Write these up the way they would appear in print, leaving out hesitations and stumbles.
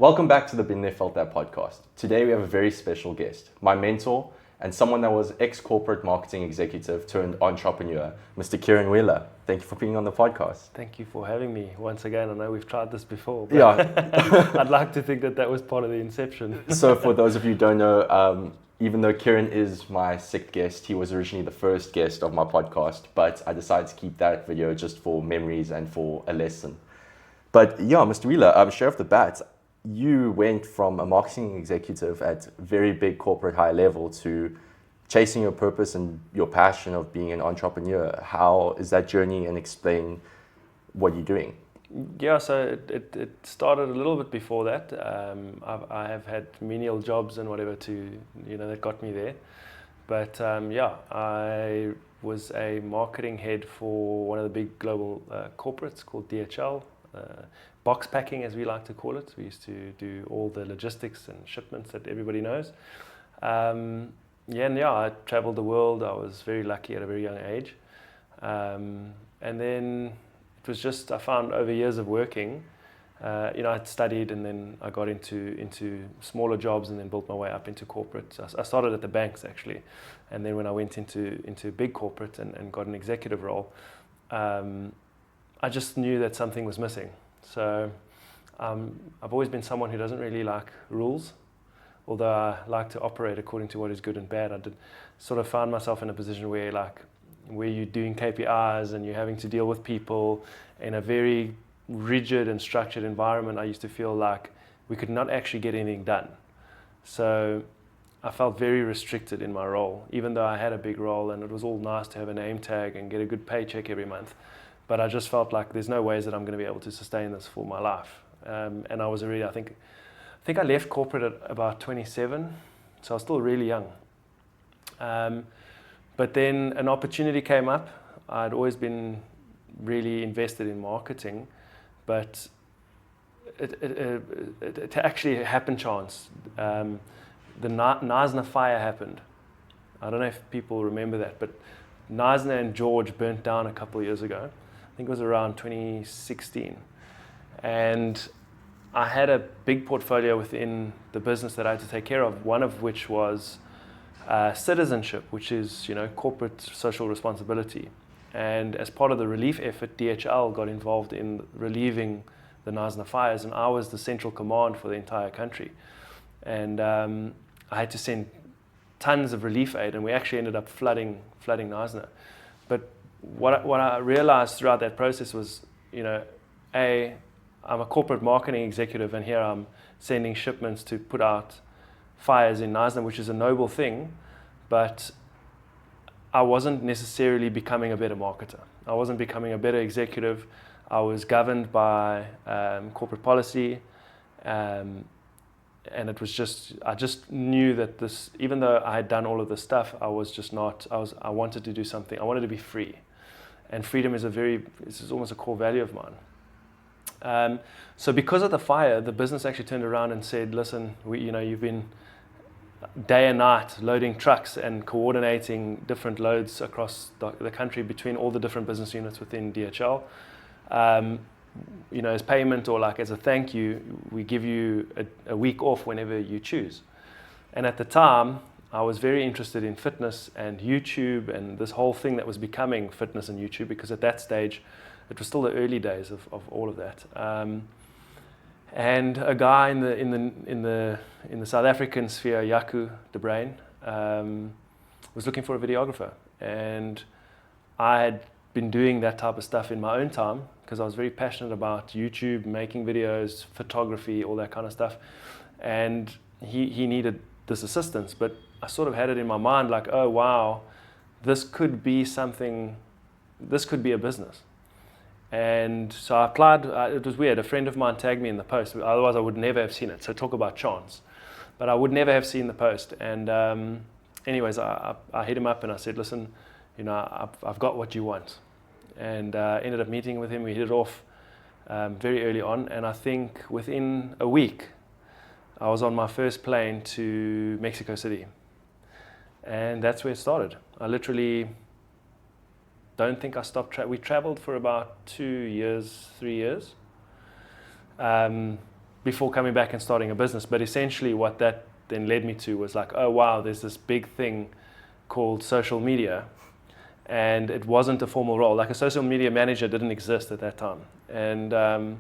Welcome back to the Been There Felt That podcast. Today we have a very special guest, my mentor and someone that was ex-corporate marketing executive turned entrepreneur, Mr. Ciaran Wheeler. Thank you for being on the podcast. Thank you for having me once again. I know we've tried this before, but Yeah. I'd like to think that was part of the inception. So for those of you who don't know, even though Ciaran is my sixth guest, he was originally the first guest of my podcast, but I decided to keep that video just for memories and for a lesson. But yeah, Mr. Wheeler, straight off the bat, you went from a marketing executive at very big corporate high level to chasing your purpose and your passion of being an entrepreneur. How is that journey, and explain what you're doing? Yeah, so it started a little bit before that. I have had menial jobs and whatever that got me there. But I was a marketing head for one of the big global corporates called DHL. Box packing, as we like to call it. We used to do all the logistics and shipments that everybody knows. I traveled the world. I was very lucky at a very young age. And then it was just, I found over years of working, I'd studied and then I got into smaller jobs and then built my way up into corporate. I started at the banks actually. And then when I went into big corporate and got an executive role, I just knew that something was missing. So I've always been someone who doesn't really like rules, although I like to operate according to what is good and bad. I did sort of found myself in a position where you're doing KPIs and you're having to deal with people in a very rigid and structured environment. I used to feel like we could not actually get anything done. So I felt very restricted in my role, even though I had a big role and it was all nice to have a name tag and get a good paycheck every month. But I just felt like there's no ways that I'm going to be able to sustain this for my life. And I was already, I think I left corporate at about 27, so I was still really young. But then an opportunity came up. I'd always been really invested in marketing, but it actually happened chance. The Knysna fire happened. I don't know if people remember that, but Knysna and George burnt down a couple of years ago. I think it was around 2016. And I had a big portfolio within the business that I had to take care of, one of which was citizenship, which is corporate social responsibility. And as part of the relief effort, DHL got involved in relieving the Knysna fires, and I was the central command for the entire country. And I had to send tons of relief aid, and we actually ended up flooding Knysna. But what I realized throughout that process was, I'm a corporate marketing executive, and here I'm sending shipments to put out fires in Knysna, which is a noble thing, but I wasn't necessarily becoming a better marketer. I wasn't becoming a better executive. I was governed by corporate policy, and it was I just knew that this, even though I had done all of this stuff, I wanted to do something. I wanted to be free. And freedom is almost a core value of mine. So because of the fire, the business actually turned around and said, listen, you've been day and night loading trucks and coordinating different loads across the country between all the different business units within DHL. As payment or as a thank you, we give you a week off whenever you choose. And at the time, I was very interested in fitness and YouTube and this whole thing that was becoming fitness and YouTube, because at that stage, it was still the early days of all of that. And a guy in the South African sphere, Jaco de Bruin, was looking for a videographer, and I had been doing that type of stuff in my own time because I was very passionate about YouTube, making videos, photography, all that kind of stuff. And he needed this assistance, but I sort of had it in my mind like, oh wow, this could be something, this could be a business. And so I applied. It was weird. A friend of mine tagged me in the post. Otherwise, I would never have seen it. So talk about chance. But I would never have seen the post. And anyways, I hit him up and I said, listen, I've got what you want. And ended up meeting with him. We hit it off very early on. And I think within a week, I was on my first plane to Mexico City. And that's where it started. I literally don't think I stopped. We traveled for about 2 years, 3 years. before coming back and starting a business. But essentially what that then led me to was like, oh wow, there's this big thing called social media, and it wasn't a formal role. Like a social media manager didn't exist at that time, and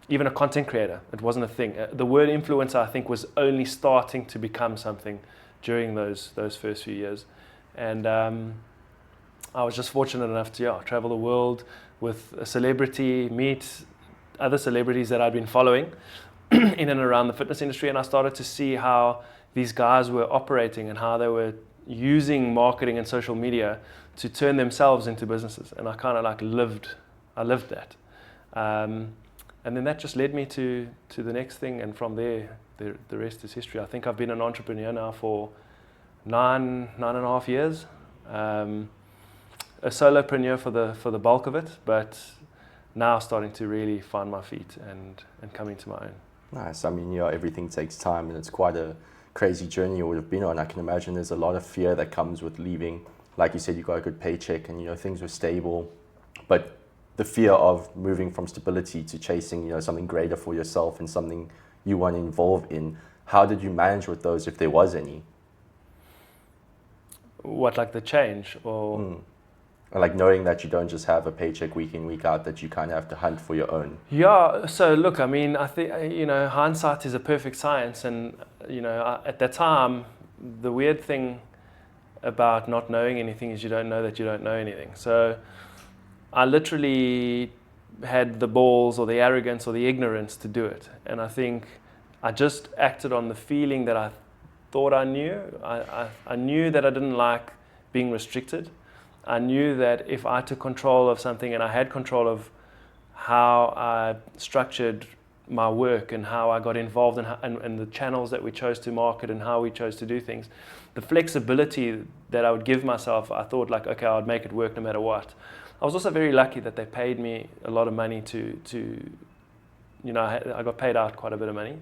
even a content creator, it wasn't a thing. The word influencer, I think, was only starting to become something during those first few years, and I was just fortunate enough to travel the world with a celebrity, meet other celebrities that I'd been following in and around the fitness industry, and I started to see how these guys were operating and how they were using marketing and social media to turn themselves into businesses, and I kind of like lived that, and then that just led me to the next thing, and from there the rest is history. I think I've been an entrepreneur now for nine and a half years, a solopreneur for the bulk of it, but now starting to really find my feet and coming to my own. Nice. I mean, everything takes time, and it's quite a crazy journey you would have been on. I can imagine there's a lot of fear that comes with leaving. Like you said, you got a good paycheck and things were stable, but the fear of moving from stability to chasing something greater for yourself and something you want to involve in. How did you manage with those, if there was any? What, like the change, or like knowing that you don't just have a paycheck week in, week out, that you kind of have to hunt for your own? Yeah, so look, I mean, I think, hindsight is a perfect science, and, at that time, the weird thing about not knowing anything is you don't know that you don't know anything. So I literally had the balls or the arrogance or the ignorance to do it, and I think I just acted on the feeling that I thought I knew. I knew that I didn't like being restricted. I knew that if I took control of something and I had control of how I structured my work and how I got involved and the channels that we chose to market and how we chose to do things, the flexibility that I would give myself, I thought like, okay, I would make it work no matter what. I was also very lucky that they paid me a lot of money I got paid out quite a bit of money,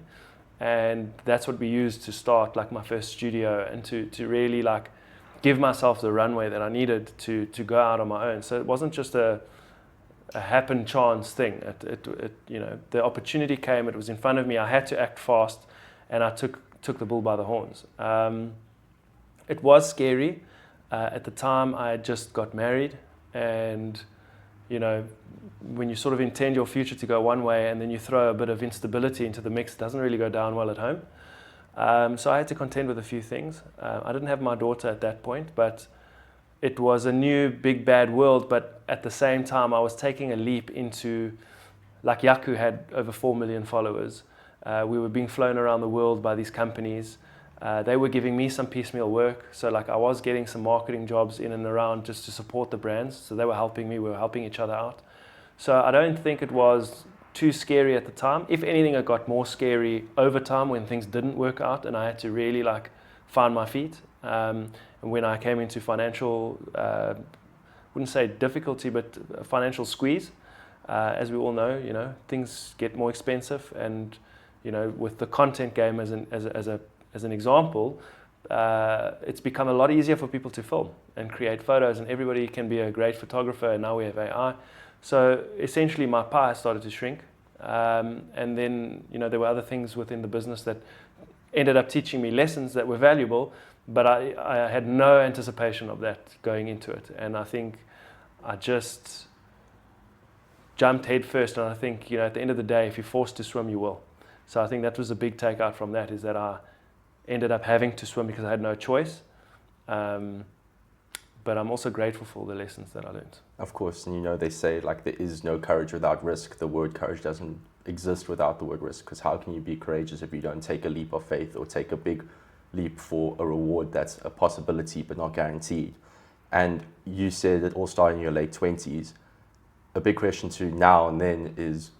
and that's what we used to start like my first studio and to really like give myself the runway that I needed to go out on my own. So it wasn't just a happen chance thing. The opportunity came, it was in front of me, I had to act fast, and I took the bull by the horns. It was scary. At the time I had just got married, and when you sort of intend your future to go one way and then you throw a bit of instability into the mix, it doesn't really go down well at home. So I had to contend with a few things. I didn't have my daughter at that point, but it was a new big bad world. But at the same time, I was taking a leap into, like Yaku had over 4 million followers. We were being flown around the world by these companies. They were giving me some piecemeal work. So like I was getting some marketing jobs in and around just to support the brands. So they were helping me, we were helping each other out. So I don't think it was too scary at the time. If anything, it got more scary over time when things didn't work out and I had to really like find my feet. And when I came into financial, wouldn't say difficulty, but a financial squeeze, as we all know, things get more expensive. And with the content game as an example, it's become a lot easier for people to film and create photos, and everybody can be a great photographer. And now we have AI. So essentially my pie started to shrink. And then, there were other things within the business that ended up teaching me lessons that were valuable, but I had no anticipation of that going into it. And I think I just jumped head first. And I think, at the end of the day, if you're forced to swim, you will. So I think that was a big takeout from that, is that I ended up having to swim because I had no choice. But I'm also grateful for the lessons that I learned. Of course, and they say like there is no courage without risk. The word courage doesn't exist without the word risk, because how can you be courageous if you don't take a leap of faith or take a big leap for a reward that's a possibility but not guaranteed? And you said it all started in your late 20s. A big question to now and then is,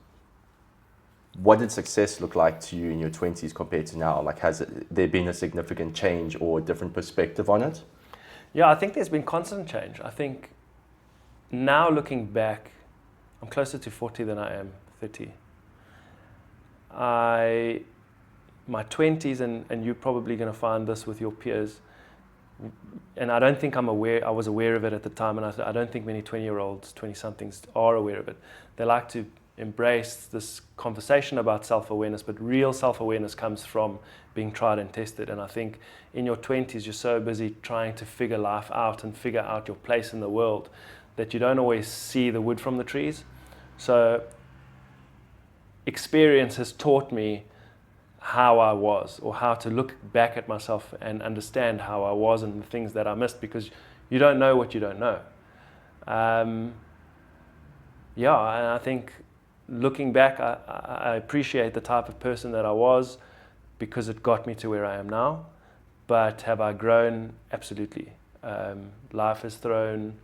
what did success look like to you in your 20s compared to now? Like, has there been a significant change or a different perspective on it? Yeah, I think there's been constant change. I think now looking back, I'm closer to 40 than I am 30. My 20s, and you're probably going to find this with your peers, and I don't think I was aware of it at the time, and I don't think many 20-year-olds, 20-somethings are aware of it. They like to embraced this conversation about self-awareness, but real self-awareness comes from being tried and tested. And I think in your 20s, you're so busy trying to figure life out and figure out your place in the world that you don't always see the wood from the trees. So experience has taught me how I was, or how to look back at myself and understand how I was and the things that I missed, because you don't know what you don't know. Yeah, and I think looking back, I appreciate the type of person that I was because it got me to where I am now. But have I grown? Absolutely. Life has thrown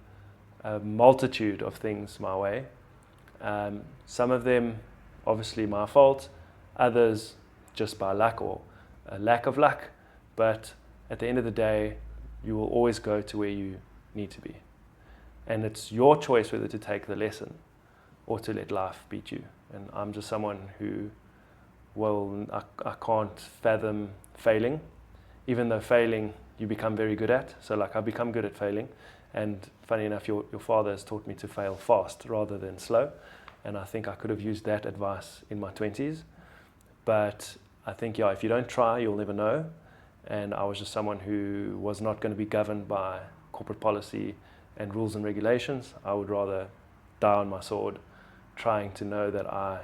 a multitude of things my way. Some of them, obviously my fault. Others, just by luck or a lack of luck. But at the end of the day, you will always go to where you need to be. And it's your choice whether to take the lesson or to let life beat you. And I'm just someone who, I can't fathom failing, even though failing you become very good at. So like I've become good at failing. And funny enough, your father has taught me to fail fast rather than slow. And I think I could have used that advice in my 20s. But I think, if you don't try, you'll never know. And I was just someone who was not going to be governed by corporate policy and rules and regulations. I would rather die on my sword trying to know that I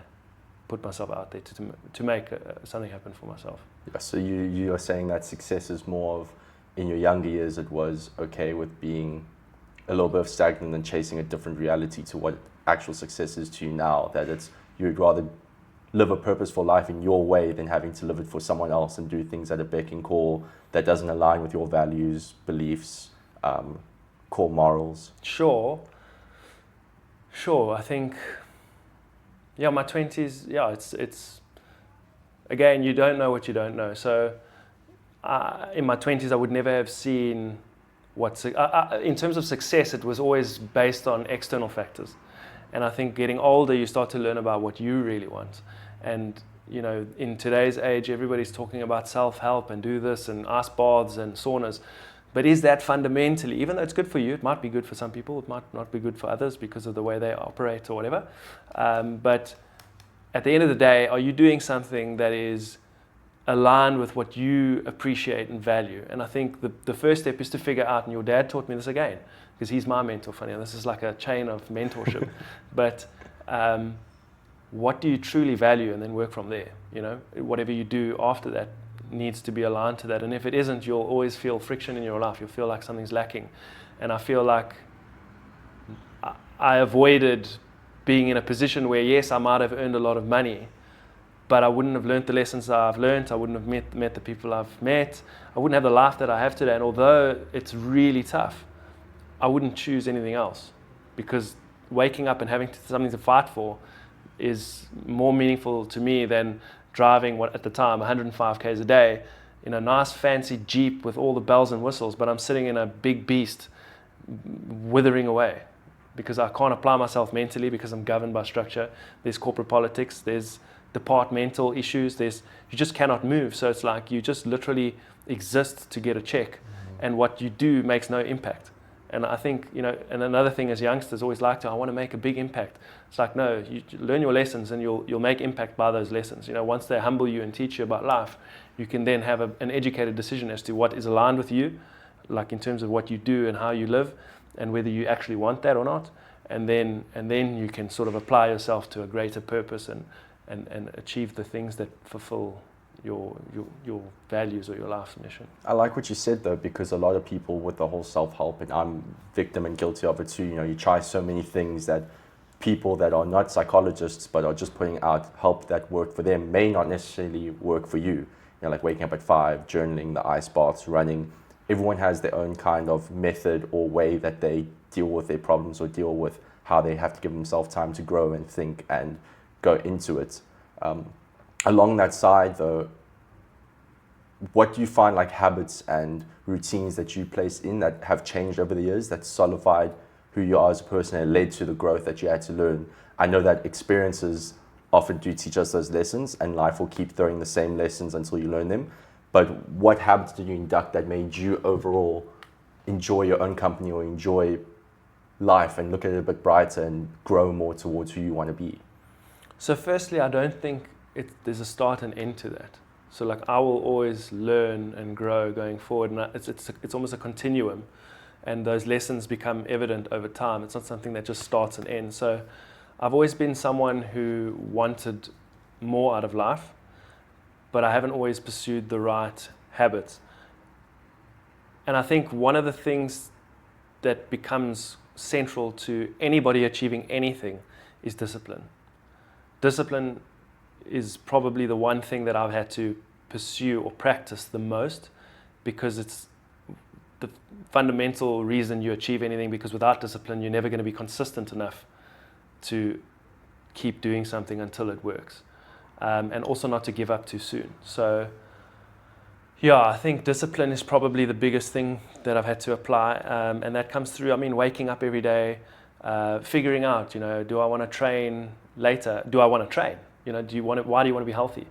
put myself out there to make something happen for myself. Yeah, so you are saying that success is more of, in your younger years, it was okay with being a little bit of stagnant and chasing a different reality to what actual success is to you now, that it's you'd rather live a purposeful life in your way than having to live it for someone else and do things at a beck and call that doesn't align with your values, beliefs, core morals. Sure. I think, my 20s, it's again, you don't know what you don't know. So in my 20s, I would never have seen in terms of success, it was always based on external factors. And I think getting older, you start to learn about what you really want. And, in today's age, everybody's talking about self-help and do this and ice baths and saunas. But is that fundamentally, even though it's good for you, it might be good for some people, it might not be good for others because of the way they operate or whatever. But at the end of the day, are you doing something that is aligned with what you appreciate and value? And I think the first step is to figure out, and your dad taught me this again, because he's my mentor, funny, and this is like a chain of mentorship. But what do you truly value, and then work from there. Whatever you do after that needs to be aligned to that. And if it isn't, you'll always feel friction in your life. You'll feel like something's lacking. And I feel like I avoided being in a position where, yes, I might have earned a lot of money, but I wouldn't have learned the lessons that I've learned. I wouldn't have met the people I've met. I wouldn't have the life that I have today. And although it's really tough, I wouldn't choose anything else, because waking up and having something to fight for is more meaningful to me than driving at the time 105 k's a day in a nice fancy Jeep with all the bells and whistles, but I'm sitting in a big beast withering away because I can't apply myself mentally because I'm governed by structure. There's corporate politics, there's departmental issues, you just cannot move. So it's like you just literally exist to get a check, and what you do makes no impact. And I think, and another thing as youngsters always I want to make a big impact. It's like, no, you learn your lessons and you'll make impact by those lessons. Once they humble you and teach you about life, you can then have an educated decision as to what is aligned with you, like in terms of what you do and how you live, and whether you actually want that or not. And then you can sort of apply yourself to a greater purpose and achieve the things that fulfill your values or your life's mission. I like what you said though, because a lot of people with the whole self-help, and I'm victim and guilty of it too, you try so many things that people that are not psychologists but are just putting out help that work for them may not necessarily work for you. Like waking up at 5, journaling, the ice baths, running. Everyone has their own kind of method or way that they deal with their problems or deal with how they have to give themselves time to grow and think and go into it. Along that side though, what do you find like habits and routines that you place in that have changed over the years, that solidified who you are as a person and led to the growth that you had to learn? I know that experiences often do teach us those lessons, and life will keep throwing the same lessons until you learn them. But what habits did you induct that made you overall enjoy your own company or enjoy life and look at it a bit brighter and grow more towards who you want to be? So firstly, I don't think there's a start and end to that. So like I will always learn and grow going forward, and it's almost a continuum, and those lessons become evident over time. It's not something that just starts and ends. So I've always been someone who wanted more out of life, but I haven't always pursued the right habits. And I think one of the things that becomes central to anybody achieving anything is discipline. Discipline is probably the one thing that I've had to pursue or practice the most, because it's the fundamental reason you achieve anything, because without discipline you're never going to be consistent enough to keep doing something until it works, and also not to give up too soon. So yeah, I think discipline is probably the biggest thing that I've had to apply, and that comes through, waking up every day, figuring out, do I want to train later? Do I want to train? Why do you want to be healthy?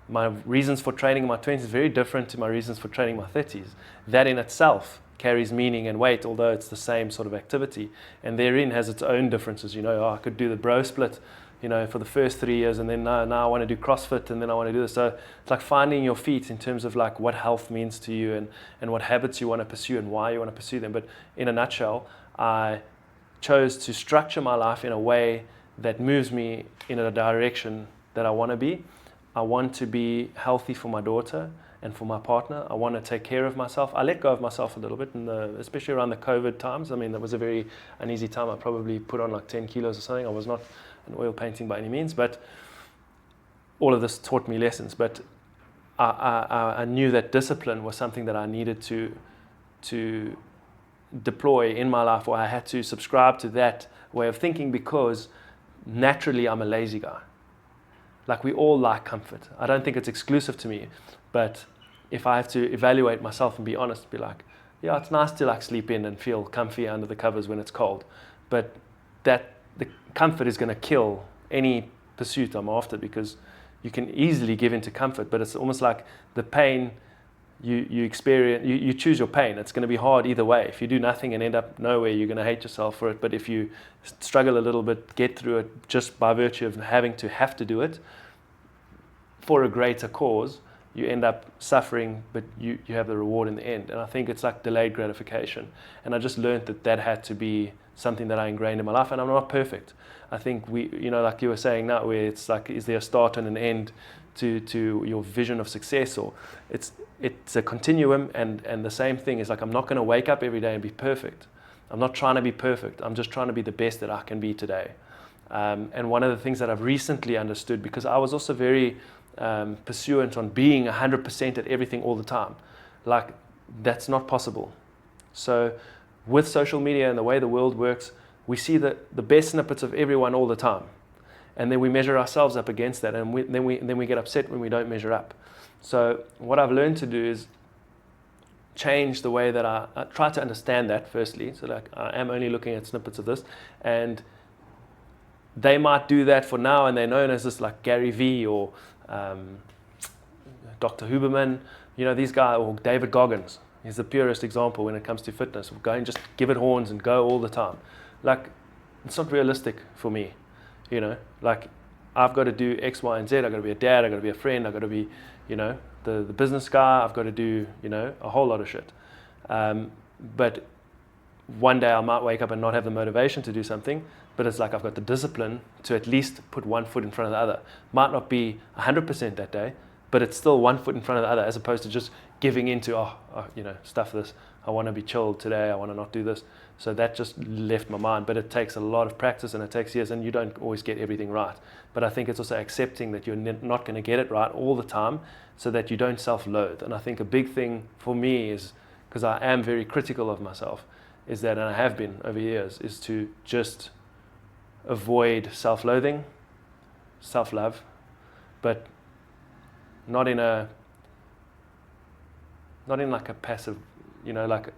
My reasons for training in my 20s is very different to my reasons for training in my 30s. That in itself carries meaning and weight, although it's the same sort of activity, and therein has its own differences. I could do the bro split, for the first 3 years, and then now I want to do CrossFit, and then I want to do this. So it's like finding your feet in terms of like what health means to you, and what habits you want to pursue and why you want to pursue them. But in a nutshell, I chose to structure my life in a way that moves me in a direction that I want to be. I want to be healthy for my daughter and for my partner. I want to take care of myself. I let go of myself a little bit, especially around the COVID times. That was a very uneasy time. I probably put on like 10 kilos or something. I was not an oil painting by any means, but all of this taught me lessons. But I knew that discipline was something that I needed to deploy in my life, or I had to subscribe to that way of thinking, because naturally I'm a lazy guy. Like, we all like comfort. I don't think it's exclusive to me, but if I have to evaluate myself and be honest, be like, yeah, it's nice to like sleep in and feel comfy under the covers when it's cold, but the comfort is going to kill any pursuit I'm after, because you can easily give into comfort, but it's almost like the pain you experience, you choose your pain. It's going to be hard either way. If you do nothing and end up nowhere, you're going to hate yourself for it. But if you struggle a little bit, get through it just by virtue of having to do it for a greater cause, you end up suffering, but you have the reward in the end. And I think it's like delayed gratification. And I just learned that had to be something that I ingrained in my life. And I'm not perfect. I think like you were saying now, where it's like, is there a start and an end to your vision of success? Or it's a continuum, and the same thing is like, I'm not going to wake up every day and be perfect. I'm not trying to be perfect. I'm just trying to be the best that I can be today. And one of the things that I've recently understood, because I was also very pursuant on being 100% at everything all the time, like, that's not possible. So with social media and the way the world works, we see the best snippets of everyone all the time, and then we measure ourselves up against that, and then we get upset when we don't measure up. So what I've learned to do is change the way that I try to understand that, firstly. So like, I am only looking at snippets of this, and they might do that for now, and they're known as this, like Gary Vee or Dr. Huberman, these guys, or David Goggins. He's the purest example when it comes to fitness. Go and just give it horns and go all the time. Like, it's not realistic for me, Like, I've got to do X, Y, and Z. I've got to be a dad. I've got to be a friend. I've got to be, the business guy. I've got to do, a whole lot of shit. But one day I might wake up and not have the motivation to do something, but it's like I've got the discipline to at least put one foot in front of the other. Might not be 100% that day, but it's still one foot in front of the other, as opposed to just giving into, stuff this. I want to be chilled today. I want to not do this. So that just left my mind. But it takes a lot of practice, and it takes years, and you don't always get everything right. But I think it's also accepting that you're not going to get it right all the time, so that you don't self-loathe. And I think a big thing for me is, because I am very critical of myself, is that, and I have been over years, is to just avoid self-loathing, self-love, but not in like a passive, like,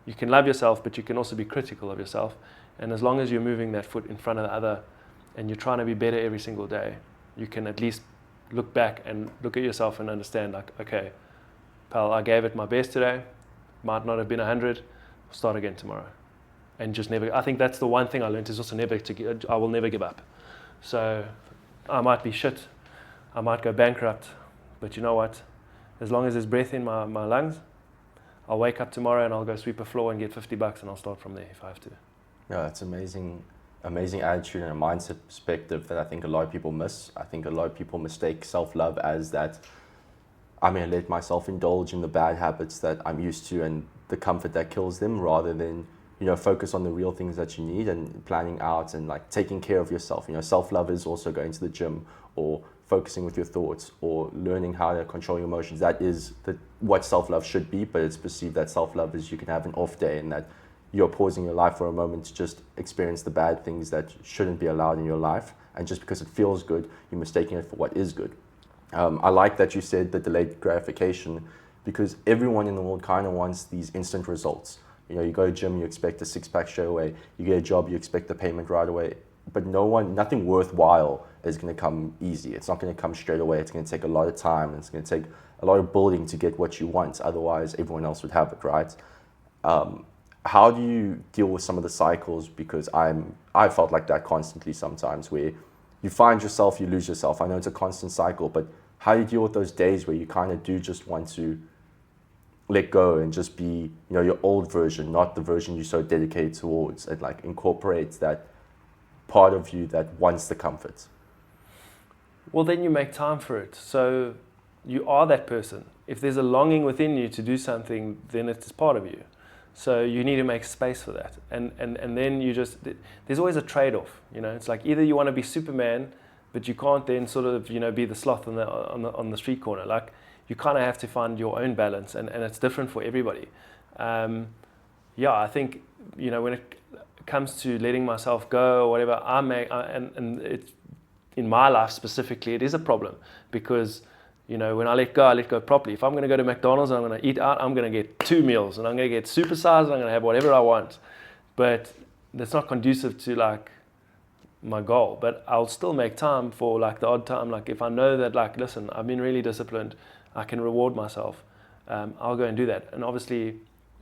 you can love yourself, but you can also be critical of yourself. And as long as you're moving that foot in front of the other, and you're trying to be better every single day, you can at least look back and look at yourself and understand, like, okay, pal, I gave it my best today. Might not have been 100. I'll start again tomorrow. And just never. I think that's the one thing I learned, is also I will never give up. So I might be shit. I might go bankrupt. But you know what? As long as there's breath in my lungs, I'll wake up tomorrow and I'll go sweep a floor and get $50 and I'll start from there if I have to. Yeah, it's amazing attitude and a mindset perspective that I think a lot of people miss. I think a lot of people mistake self-love as that I'm going to let myself indulge in the bad habits that I'm used to and the comfort that kills them, rather than, focus on the real things that you need and planning out and like taking care of yourself. Self-love is also going to the gym or focusing with your thoughts or learning how to control your emotions. That is what self-love should be, but it's perceived that self-love is you can have an off day and that you're pausing your life for a moment to just experience the bad things that shouldn't be allowed in your life. And just because it feels good, you're mistaking it for what is good. I like that you said the delayed gratification, because everyone in the world kind of wants these instant results. You go to gym, you expect a six-pack straight away. You get a job, you expect the payment right away. But nothing worthwhile is going to come easy. It's not going to come straight away. It's going to take a lot of time. And it's going to take a lot of building to get what you want. Otherwise, everyone else would have it, right? How do you deal with some of the cycles? Because I felt like that constantly sometimes, where you find yourself, you lose yourself. I know it's a constant cycle, but how do you deal with those days where you kind of do just want to let go and just be, your old version, not the version you're so dedicated towards, and like incorporate that part of you that wants the comfort? Well, then you make time for it. So you are that person. If there's a longing within you to do something, then it's part of you. So you need to make space for that. And then there's always a trade-off. It's like either you want to be Superman, but you can't then sort of, be the sloth on the street corner. Like, you kind of have to find your own balance, and it's different for everybody. I think, when it comes to letting myself go or whatever, and it's, in my life specifically, it is a problem, because when I let go properly. If I'm going to go to McDonald's and I'm going to eat out, I'm going to get 2 meals and I'm going to get supersized and I'm going to have whatever I want. But that's not conducive to like my goal. But I'll still make time for like the odd time. Like if I know that like, listen, I've been really disciplined, I can reward myself. I'll go and do that. And obviously,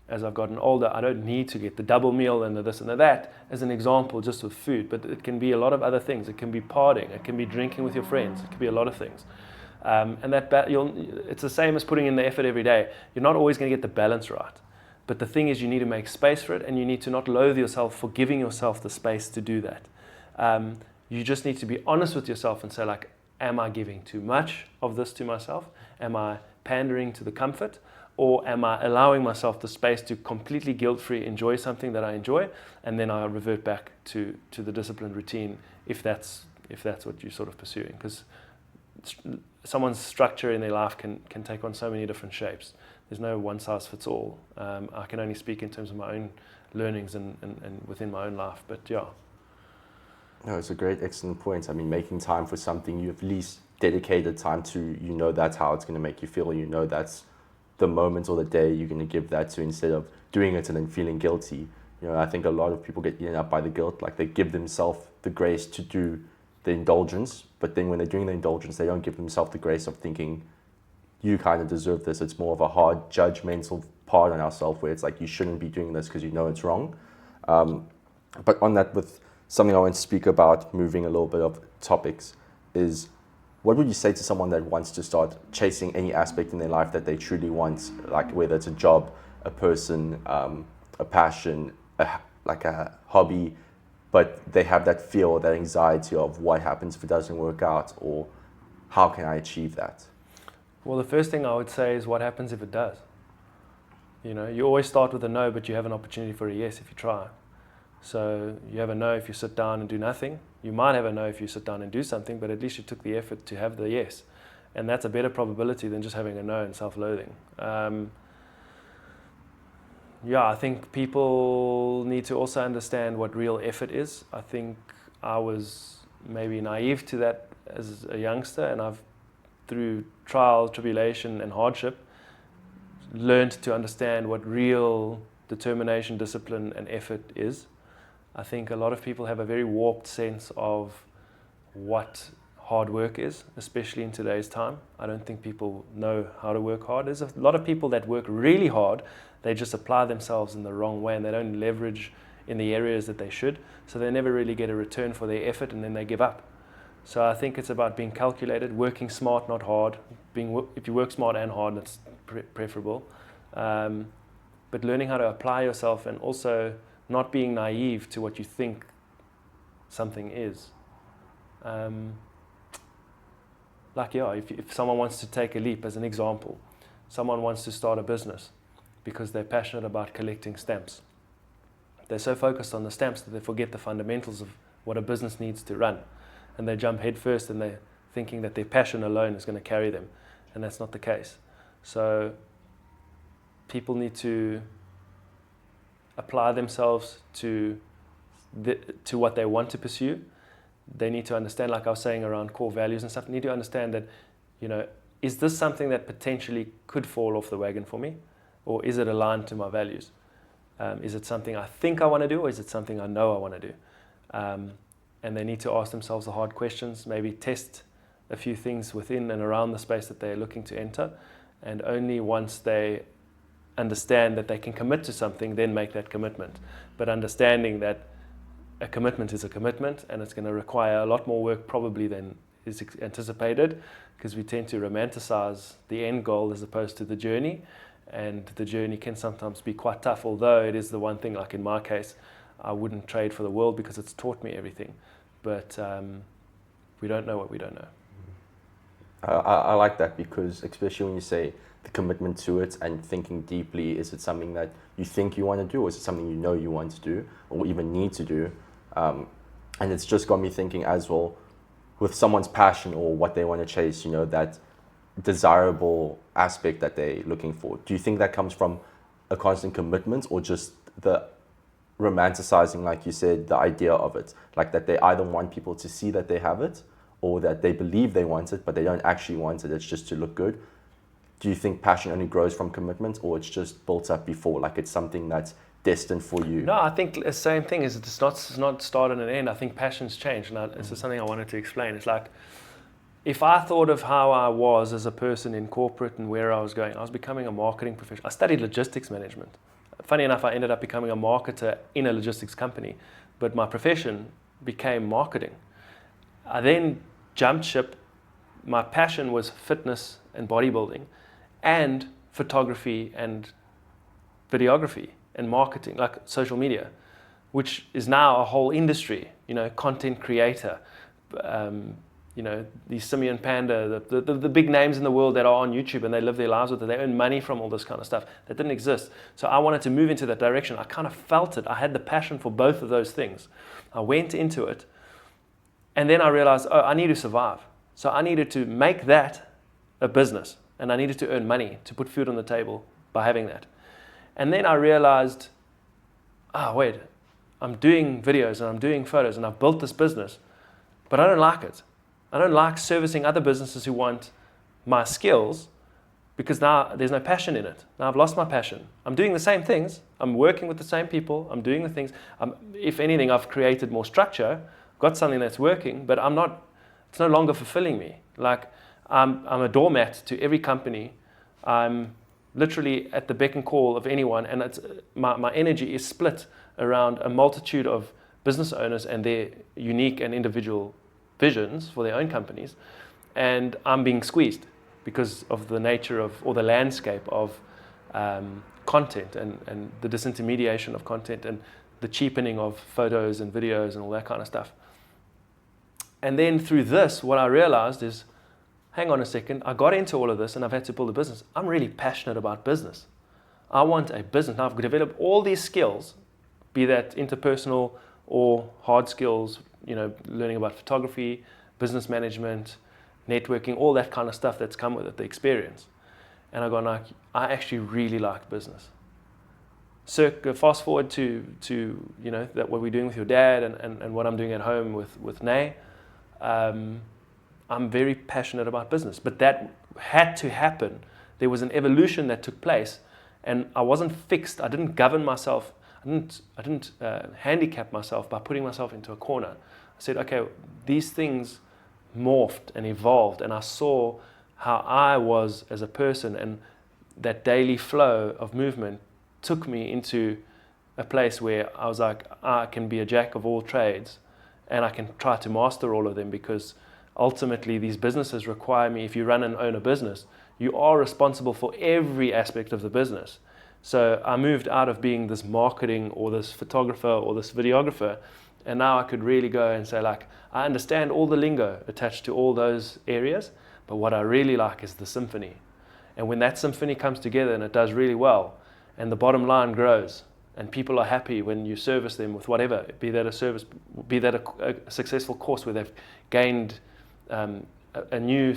as I've gotten older, I don't need to get the double meal and the this and the that as an example, just with food. But it can be a lot of other things. It can be partying. It can be drinking with your friends. It can be a lot of things. And it's the same as putting in the effort every day. You're not always going to get the balance right. But the thing is, you need to make space for it, and you need to not loathe yourself for giving yourself the space to do that. You just need to be honest with yourself and say, like, am I giving too much of this to myself? Am I pandering to the comfort? Or am I allowing myself the space to completely guilt-free enjoy something that I enjoy, and then I revert back to the disciplined routine if that's what you're sort of pursuing? Because someone's structure in their life can take on so many different shapes. There's no one size fits all. I can only speak in terms of my own learnings and within my own life, but yeah. No, it's a great, excellent point. I mean, making time for something you at least dedicated time to, that's how it's going to make you feel. That's the moment or the day you're going to give that to, instead of doing it and then feeling guilty. I think a lot of people get eaten up by the guilt. Like, they give themselves the grace to do the indulgence, but then when they're doing the indulgence, they don't give themselves the grace of thinking, you kind of deserve this. It's more of a hard judgmental part on ourselves, where it's like, you shouldn't be doing this because it's wrong. But on that, with something I want to speak about, moving a little bit of topics, is what would you say to someone that wants to start chasing any aspect in their life that they truly want, like whether it's a job, a person, a passion, like a hobby, but they have that fear or that anxiety of what happens if it doesn't work out, or how can I achieve that? Well, the first thing I would say is, what happens if it does? You always start with a no, but you have an opportunity for a yes if you try. So you have a no if you sit down and do nothing. You might have a no if you sit down and do something, but at least you took the effort to have the yes. And that's a better probability than just having a no and self-loathing. I think people need to also understand what real effort is. I think I was maybe naive to that as a youngster, and I've, through trial, tribulation, and hardship, learned to understand what real determination, discipline, and effort is. I think a lot of people have a very warped sense of what hard work is, especially in today's time. I don't think people know how to work hard. There's a lot of people that work really hard. They just apply themselves in the wrong way, and they don't leverage in the areas that they should. So they never really get a return for their effort, and then they give up. So I think it's about being calculated, working smart, not hard. If you work smart and hard, that's preferable. But learning how to apply yourself, and also not being naive to what you think something is. If someone wants to take a leap, as an example, someone wants to start a business because they're passionate about collecting stamps. They're so focused on the stamps that they forget the fundamentals of what a business needs to run. And they jump head first, and they're thinking that their passion alone is going to carry them. And that's not the case. So people need to apply themselves to what they want to pursue. They need to understand, like I was saying, around core values and stuff, need to understand that, is this something that potentially could fall off the wagon for me? Or is it aligned to my values? Is it something I think I want to do, or is it something I know I want to do? And they need to ask themselves the hard questions, maybe test a few things within and around the space that they're looking to enter. And only once they understand that they can commit to something, then make that commitment. But understanding that a commitment is a commitment, and it's going to require a lot more work probably than is anticipated, because we tend to romanticize the end goal as opposed to the journey. And the journey can sometimes be quite tough, although it is the one thing, like in my case, I wouldn't trade for the world because it's taught me everything. But we don't know what we don't know. I like that, because especially when you say the commitment to it and thinking deeply, is it something that you think you want to do, or is it something you know you want to do or even need to do? And it's just got me thinking as well, with someone's passion or what they want to chase, that desirable aspect that they're looking for. Do you think that comes from a constant commitment, or just the romanticizing, like you said, the idea of it? Like that they either want people to see that they have it, or that they believe they want it, but they don't actually want it, it's just to look good. Do you think passion only grows from commitment, or it's just built up before, like it's something that's destined for you? No, I think the same thing is it's not start and an end. I think passions change, and this is something I wanted to explain. It's like, if I thought of how I was as a person in corporate and where I was going, I was becoming a marketing professional. I studied logistics management. Funny enough, I ended up becoming a marketer in a logistics company, but my profession became marketing. I then jumped ship. My passion was fitness and bodybuilding, and photography and videography and marketing, like social media, which is now a whole industry, content creator, the Simian Panda, the big names in the world that are on YouTube, and they live their lives with it. They earn money from all this kind of stuff. That didn't exist. So I wanted to move into that direction. I kind of felt it. I had the passion for both of those things. I went into it, and then I realized, I need to survive. So I needed to make that a business, and I needed to earn money to put food on the table by having that. And then I realized, wait, I'm doing videos and I'm doing photos and I've built this business, but I don't like it. I don't like servicing other businesses who want my skills, because now there's no passion in it. Now I've lost my passion. I'm doing the same things. I'm working with the same people. I'm doing the things. If anything, I've created more structure, got something that's working, but it's no longer fulfilling me. Like I'm a doormat to every company. I'm literally at the beck and call of anyone, and it's my energy is split around a multitude of business owners and their unique and individual visions for their own companies, and I'm being squeezed because of the nature of, or the landscape of content and the disintermediation of content and the cheapening of photos and videos and all that kind of stuff. And then through this, what I realized is, hang on a second, I got into all of this and I've had to build a business. I'm really passionate about business. I want a business. Now I've developed all these skills, be that interpersonal or hard skills, learning about photography, business management, networking, all that kind of stuff that's come with it, the experience. And I go, I actually really like business. So fast forward to that what we're doing with your dad and what I'm doing at home with Nay. I'm very passionate about business, but that had to happen. There was an evolution that took place, and I wasn't fixed. I didn't govern myself. I didn't handicap myself by putting myself into a corner. I said, okay, these things morphed and evolved, and I saw how I was as a person, and that daily flow of movement took me into a place where I was like, I can be a jack of all trades, and I can try to master all of them, because ultimately these businesses require me, if you run and own a business, you are responsible for every aspect of the business. So I moved out of being this marketing or this photographer or this videographer, and now I could really go and say, like, I understand all the lingo attached to all those areas, but what I really like is the symphony. And when that symphony comes together and it does really well, and the bottom line grows, and people are happy when you service them with whatever, be that a service, be that a successful course where they've gained a new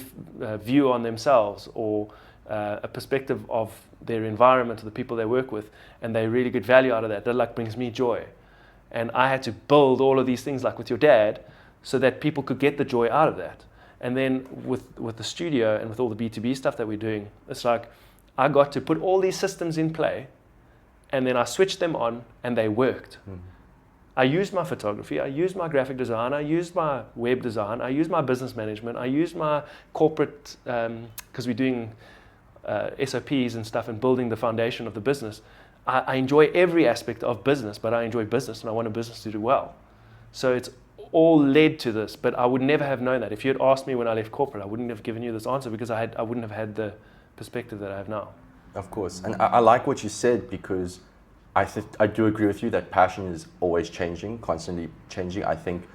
view on themselves, or a perspective of their environment or the people they work with, and they really get value out of that. That like brings me joy. And I had to build all of these things like with your dad so that people could get the joy out of that. And then with the studio and with all the B2B stuff that we're doing, it's like I got to put all these systems in play, and then I switched them on and they worked. I used my photography, I used my graphic design, I used my web design, I used my business management, I used my corporate, because we're doing SOPs and stuff and building the foundation of the business. I enjoy every aspect of business, but I enjoy business and I want a business to do well. So it's all led to this, but I would never have known that. If you had asked me when I left corporate, I wouldn't have given you this answer because I wouldn't have had the perspective that I have now. Of course. And I like what you said, because I do agree with you that passion is always changing, constantly changing. I think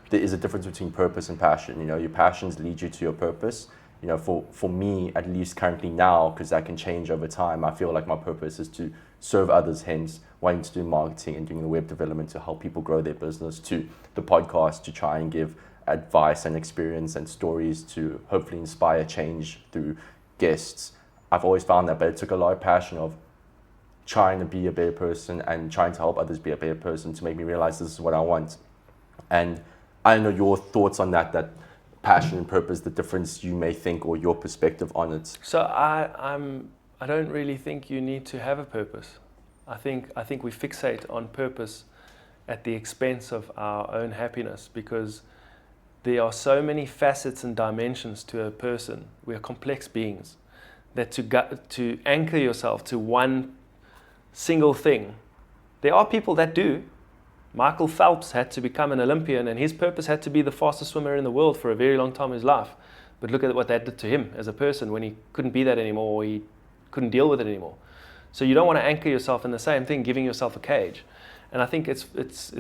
there is a difference between purpose and passion. You know, your passions lead you to your purpose. You know, for me, at least currently now, because that can change over time, I feel like my purpose is to serve others, hence wanting to do marketing and doing the web development to help people grow their business, to the podcast to try and give advice and experience and stories to hopefully inspire change through guests. I've always found that, but it took a lot of passion of trying to be a better person and trying to help others be a better person to make me realize this is what I want. And I don't know your thoughts on that passion and purpose, the difference you may think or your perspective on it. So I don't really think you need to have a purpose. I think we fixate on purpose at the expense of our own happiness, because there are so many facets and dimensions to a person. We are complex beings, that to anchor yourself to one single thing. There are people that do. Michael Phelps had to become an Olympian, and his purpose had to be the fastest swimmer in the world for a very long time in his life. But look at what that did to him as a person when he couldn't be that anymore, or he couldn't deal with it anymore. So you don't want to anchor yourself in the same thing, giving yourself a cage. And I think it's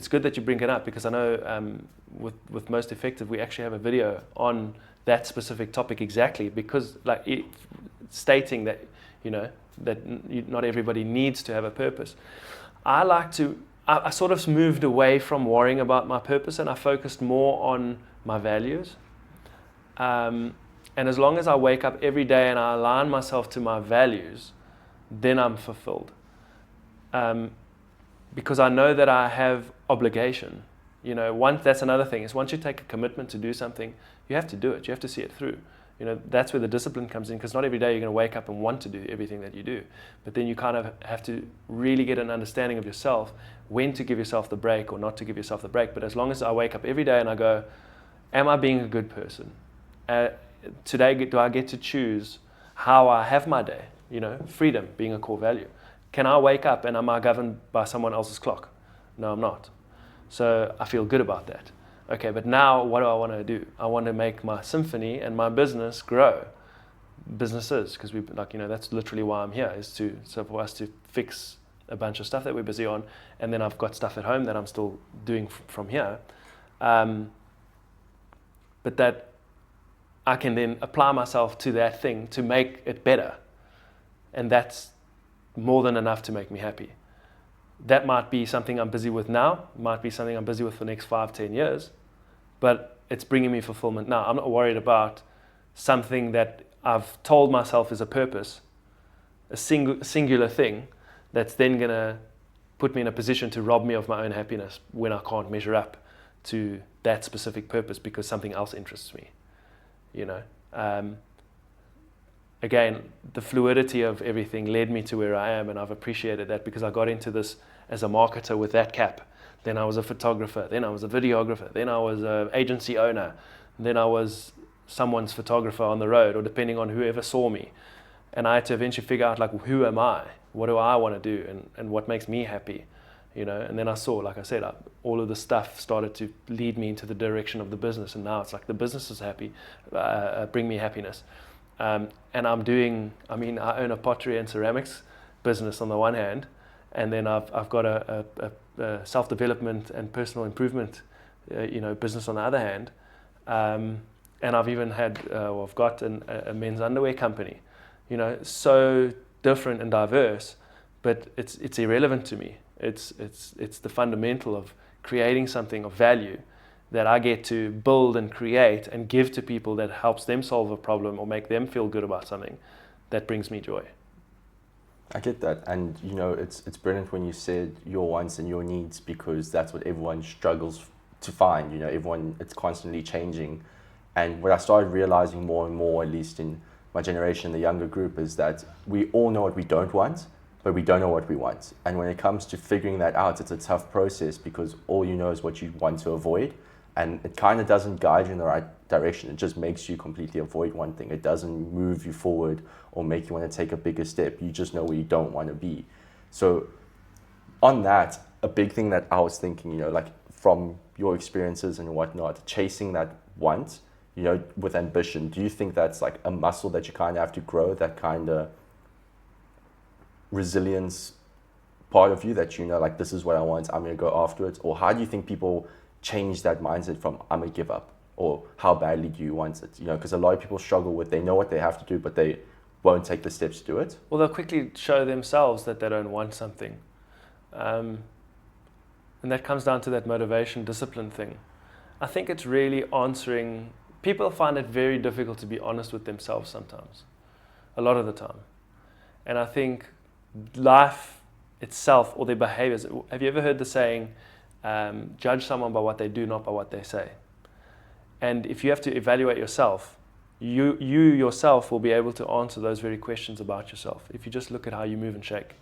good that you bring it up, because I know with Most Effective we actually have a video on that specific topic exactly, because stating that not everybody needs to have a purpose. I sort of moved away from worrying about my purpose, and I focused more on my values. And as long as I wake up every day and I align myself to my values, then I'm fulfilled. Because I know that I have obligation. You know, that's another thing, is once you take a commitment to do something, you have to do it. You have to see it through. You know, that's where the discipline comes in, because not every day you're going to wake up and want to do everything that you do. But then you kind of have to really get an understanding of yourself, when to give yourself the break or not to give yourself the break. But as long as I wake up every day and I go, am I being a good person? Today, do I get to choose how I have my day? You know, freedom being a core value. Can I wake up and am I governed by someone else's clock? No, I'm not. So I feel good about that. Okay, but now what do I want to do? I want to make my symphony and my business grow. Businesses, because that's literally why I'm here, is for us to fix a bunch of stuff that we're busy on, and then I've got stuff at home that I'm still doing from here. But that I can then apply myself to that thing to make it better. And that's more than enough to make me happy. That might be something I'm busy with now, might be something I'm busy with for the next 5-10 years, but it's bringing me fulfillment now. I'm not worried about something that I've told myself is a purpose, a singular thing that's then going to put me in a position to rob me of my own happiness when I can't measure up to that specific purpose because something else interests me. You know, again, the fluidity of everything led me to where I am, and I've appreciated that, because I got into this as a marketer with that cap. Then I was a photographer, then I was a videographer, then I was an agency owner, then I was someone's photographer on the road, or depending on whoever saw me. And I had to eventually figure out, who am I? What do I want to do? And what makes me happy? you know. And then I saw, like I said, all of the stuff started to lead me into the direction of the business, and now it's like the business is happy, bring me happiness. And I own a pottery and ceramics business on the one hand, and then I've got a self-development and personal improvement, business on the other hand. And I've even I've got a men's underwear company, so different and diverse, but it's irrelevant to me. It's the fundamental of creating something of value that I get to build and create and give to people that helps them solve a problem or make them feel good about something that brings me joy. I get that, and it's brilliant when you said your wants and your needs, because that's what everyone struggles to find. Everyone, it's constantly changing, and what I started realizing more and more, at least in my generation, the younger group, is that we all know what we don't want, but we don't know what we want. And when it comes to figuring that out, it's a tough process, because all you know is what you want to avoid, and it kind of doesn't guide you in the right direction. It just makes you completely avoid one thing. It doesn't move you forward or make you want to take a bigger step. You just know where you don't want to be. So on that, a big thing that I was thinking, like from your experiences and whatnot, chasing that want, with ambition, do you think that's like a muscle that you kind of have to grow, that kind of resilience part of you that like, this is what I want, I'm going to go after it? Or how do you think people change that mindset from I'm going to give up, or how badly do you want it? Because a lot of people struggle with, they know what they have to do, but they won't take the steps to do it. Well, they'll quickly show themselves that they don't want something. And that comes down to that motivation, discipline thing. I think it's really answering. People find it very difficult to be honest with themselves sometimes, a lot of the time. And I think life itself, or their behaviors, have you ever heard the saying, judge someone by what they do, not by what they say? And if you have to evaluate yourself, you yourself will be able to answer those very questions about yourself if you just look at how you move and shake.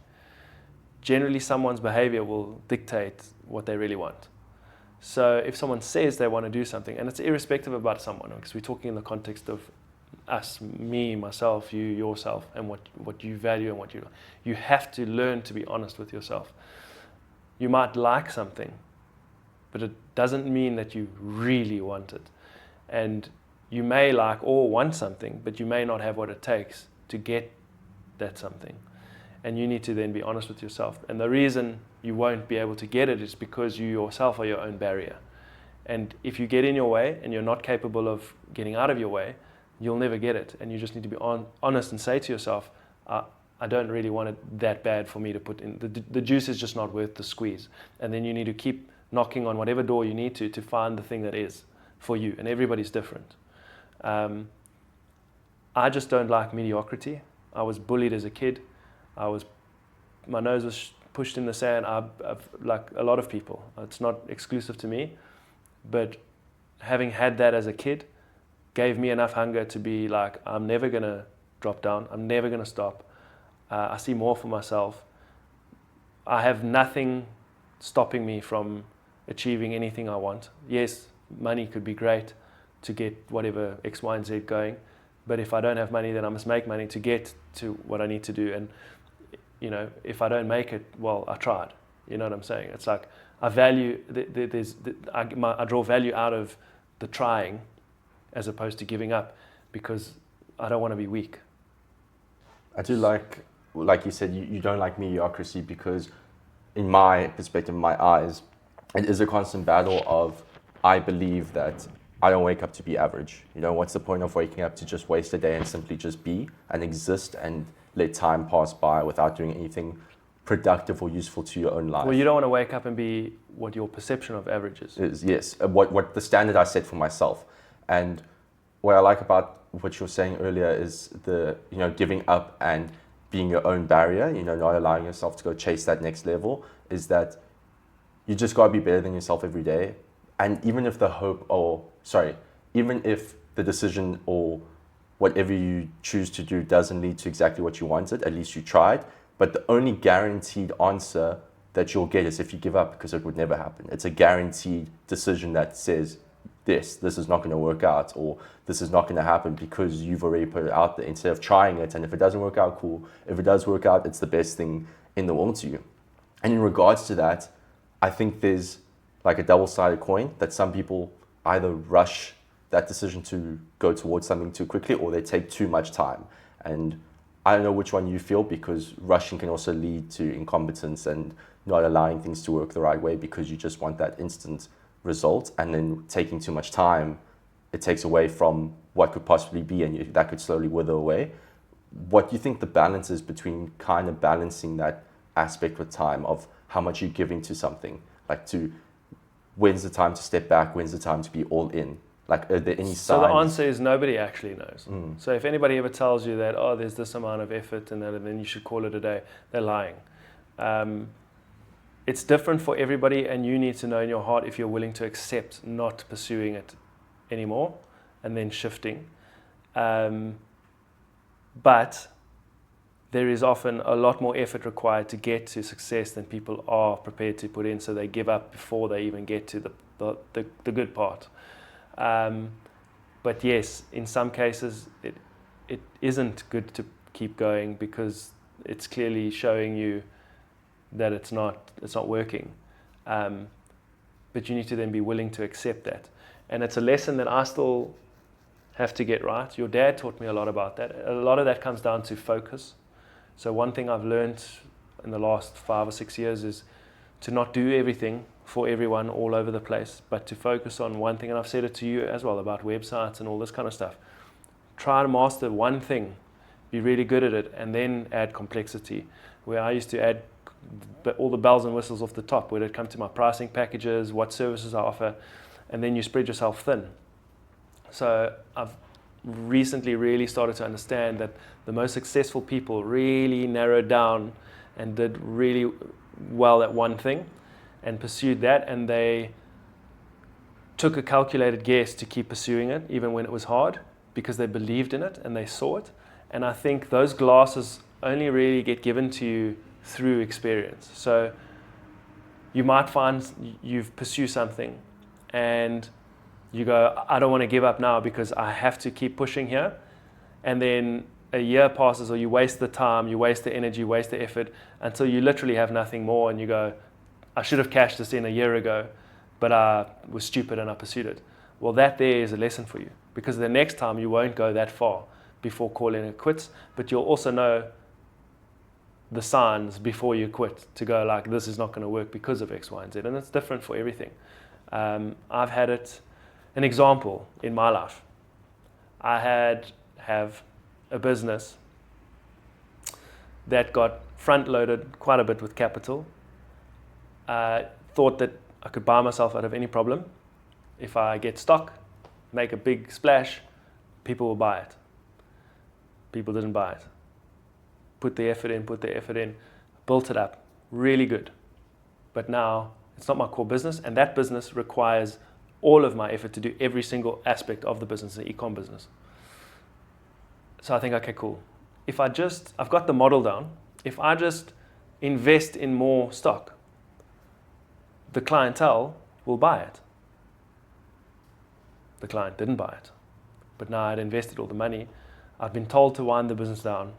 Generally, someone's behavior will dictate what they really want. So if someone says they want to do something, and it's irrespective about someone, because we're talking in the context of us, me, myself, you, yourself, and what you value and what you have to learn to be honest with yourself. You might like something, but it doesn't mean that you really want it. And you may like or want something, but you may not have what it takes to get that something. And you need to then be honest with yourself. And the reason you won't be able to get it is because you yourself are your own barrier. And if you get in your way and you're not capable of getting out of your way, you'll never get it. And you just need to be honest and say to yourself, I don't really want it that bad for me to put in. The juice is just not worth the squeeze. And then you need to keep knocking on whatever door you need to find the thing that is for you. And everybody's different. I just don't like mediocrity. I was bullied as a kid. My nose was pushed in the sand. I've like a lot of people. It's not exclusive to me, but having had that as a kid gave me enough hunger to be like, I'm never gonna drop down. I'm never gonna stop. I see more for myself. I have nothing stopping me from achieving anything I want. Yes, money could be great to get whatever X, Y, and Z going, but if I don't have money, then I must make money to get to what I need to do. And if I don't make it, well, I tried. You know what I'm saying? It's like I value. I draw value out of the trying, as opposed to giving up, because I don't want to be weak. I do like you said, you don't like mediocrity, because in my perspective, in my eyes, it is a constant battle of, I believe that I don't wake up to be average. What's the point of waking up to just waste a day and simply just be and exist and let time pass by without doing anything productive or useful to your own life? Well, you don't want to wake up and be what your perception of average is. Yes, what the standard I set for myself. And what I like about what you were saying earlier is the giving up and being your own barrier, not allowing yourself to go chase that next level, is that you just got to be better than yourself every day. And even if even if the decision or whatever you choose to do doesn't lead to exactly what you wanted, at least you tried. But the only guaranteed answer that you'll get is if you give up, because it would never happen. It's a guaranteed decision that says, this is not going to work out, or this is not going to happen, because you've already put it out there, instead of trying it. And if it doesn't work out, cool. If it does work out, it's the best thing in the world to you. And in regards to that, I think there's like a double-sided coin that some people either rush that decision to go towards something too quickly, or they take too much time. And I don't know which one you feel, because rushing can also lead to incompetence and not allowing things to work the right way because you just want that instant result. And then taking too much time, it takes away from what could possibly be, and that could slowly wither away. What do you think the balance is between kind of balancing that aspect with time of how much you're giving to something? Like, to when's the time to step back, when's the time to be all in? Like, are there any signs? So the answer is nobody actually knows. So if anybody ever tells you that, oh, there's this amount of effort and that, and then you should call it a day, they're lying. It's different for everybody, and you need to know in your heart if you're willing to accept not pursuing it anymore and then shifting. But there is often a lot more effort required to get to success than people are prepared to put in, so they give up before they even get to the good part. But yes, in some cases it isn't good to keep going because it's clearly showing you that it's not working. But you need to then be willing to accept that. And it's a lesson that I still have to get right. Your dad taught me a lot about that. A lot of that comes down to focus. So one thing I've learned in the last 5 or 6 years is to not do everything for everyone all over the place, but to focus on one thing. And I've said it to you as well about websites and all this kind of stuff. Try to master one thing, be really good at it, and then add complexity. Where I used to add all the bells and whistles off the top, where it come to my pricing packages, what services I offer, and then you spread yourself thin. So I've recently really started to understand that the most successful people really narrowed down and did really well at one thing and pursued that, and they took a calculated guess to keep pursuing it even when it was hard, because they believed in it and they saw it. And I think those glasses only really get given to you through experience. So you might find you've pursued something and you go, I don't want to give up now because I have to keep pushing here. And then a year passes, or you waste the time, you waste the energy, waste the effort, until you literally have nothing more, and you go, I should have cashed this in a year ago, but I was stupid and I pursued it. Well, that there is a lesson for you, because the next time you won't go that far before calling it quits, but you'll also know the signs before you quit to go like, this is not going to work because of X, Y, and Z. And it's different for everything. I've had an example in my life. I have a business that got front-loaded quite a bit with capital. I thought that I could buy myself out of any problem. If I get stock, make a big splash, people will buy it. People didn't buy it. Put the effort in, built it up, really good. But now it's not my core business, and that business requires all of my effort to do every single aspect of the business, the e-com business. So I think, okay, cool. I've got the model down. If I just invest in more stock, the clientele will buy it. The client didn't buy it. But now I'd invested all the money. I've been told to wind the business down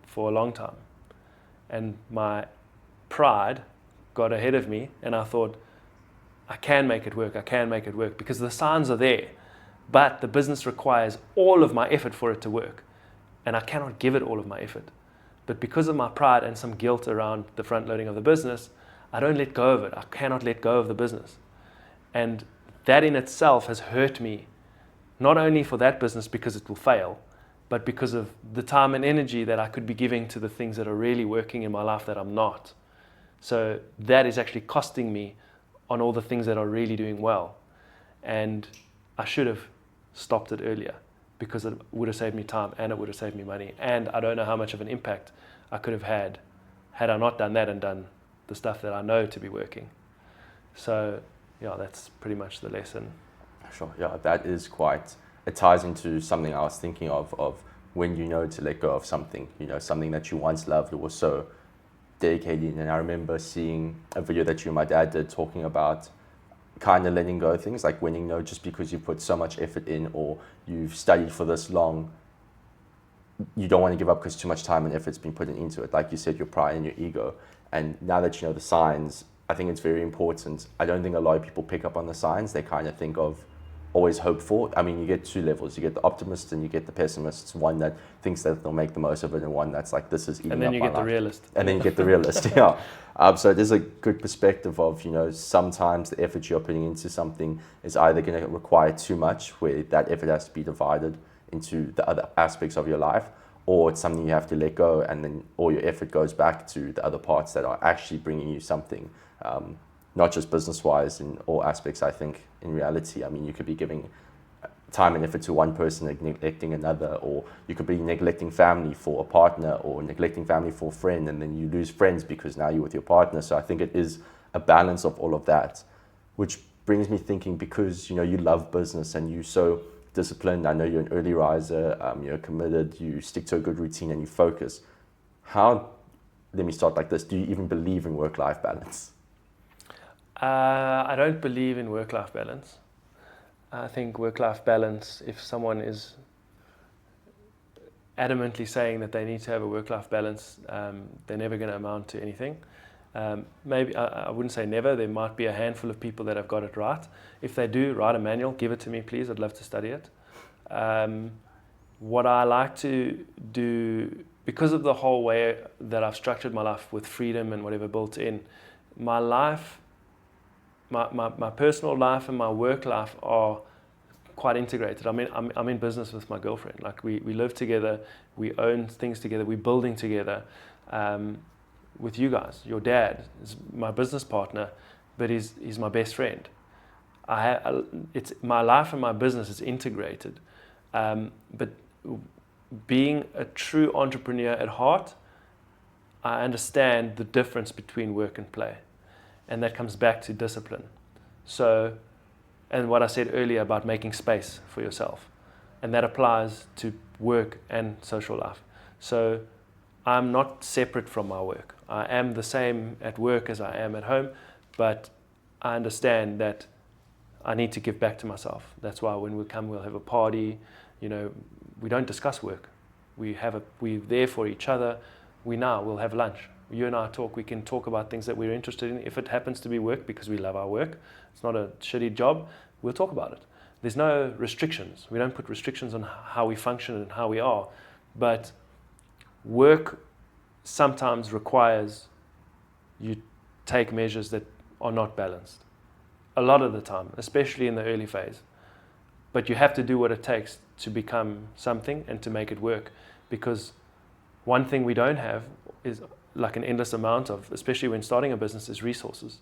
for a long time. And my pride got ahead of me, and I thought, I can make it work, because the signs are there. But the business requires all of my effort for it to work. And I cannot give it all of my effort. But because of my pride and some guilt around the front loading of the business, I don't let go of it. I cannot let go of the business. And that in itself has hurt me, not only for that business because it will fail, but because of the time and energy that I could be giving to the things that are really working in my life that I'm not. So that is actually costing me on all the things that are really doing well. And I should have stopped it earlier, because it would have saved me time and it would have saved me money. And I don't know how much of an impact I could have had I not done that and done the stuff that I know to be working. So yeah, that's pretty much the lesson. Sure, yeah, that is quite, it ties into something I was thinking of when you know to let go of something, something that you once loved or was so dedicated. And I remember seeing a video that you and my dad did talking about kind of letting go of things, like when just because you put so much effort in, or you've studied for this long, you don't want to give up because too much time and effort's been put into it. Like you said, your pride and your ego. And now that you know the signs, I think it's very important. I don't think a lot of people pick up on the signs. They kind of think of always hope for. I mean, you get two levels. You get the optimist and you get the pessimist. One that thinks that they'll make the most of it, and one that's like, this is eating up my life. And then you get the realist. And then you get the realist, yeah. So there's a good perspective of, sometimes the effort you're putting into something is either going to require too much, where that effort has to be divided into the other aspects of your life, or it's something you have to let go, and then all your effort goes back to the other parts that are actually bringing you something, not just business-wise, in all aspects. I think in reality, I mean, you could be giving time and effort to one person and neglecting another, or you could be neglecting family for a partner, or neglecting family for a friend, and then you lose friends because now you're with your partner. So I think it is a balance of all of that, which brings me thinking, because you love business and you're so disciplined. I know you're an early riser, you're committed, you stick to a good routine and you focus. Let me start like this, do you even believe in work-life balance? I don't believe in work-life balance. I think work-life balance, if someone is adamantly saying that they need to have a work-life balance, they're never going to amount to anything. Maybe, I wouldn't say never, there might be a handful of people that have got it right. If they do, write a manual, give it to me please, I'd love to study it. What I like to do, because of the whole way that I've structured my life with freedom and whatever built in, my life, my personal life and my work life are quite integrated. I mean, I'm in business with my girlfriend. Like we live together, we own things together, we're building together. With you guys, your dad is my business partner, but he's my best friend. It's my life and my business is integrated. But being a true entrepreneur at heart, I understand the difference between work and play. And that comes back to discipline. So, and what I said earlier about making space for yourself. And that applies to work and social life. So I'm not separate from my work. I am the same at work as I am at home, but I understand that I need to give back to myself. That's why when we come, we'll have a party. We don't discuss work. We're there for each other. We'll have lunch. You and I talk, we can talk about things that we're interested in. If it happens to be work, because we love our work, it's not a shitty job, we'll talk about it. There's no restrictions. We don't put restrictions on how we function and how we are. But work sometimes requires you take measures that are not balanced. A lot of the time, especially in the early phase. But you have to do what it takes to become something and to make it work. Because one thing we don't have is like an endless amount of, especially when starting a business, is resources.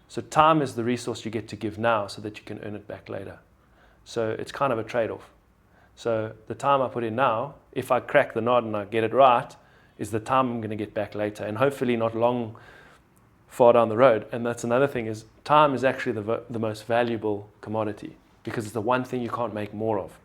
So time is the resource you get to give now so that you can earn it back later. So it's kind of a trade-off. So the time I put in now, if I crack the nod and I get it right, is the time I'm going to get back later, and hopefully not long far down the road. And that's another thing, is time is actually the most valuable commodity, because it's the one thing you can't make more of.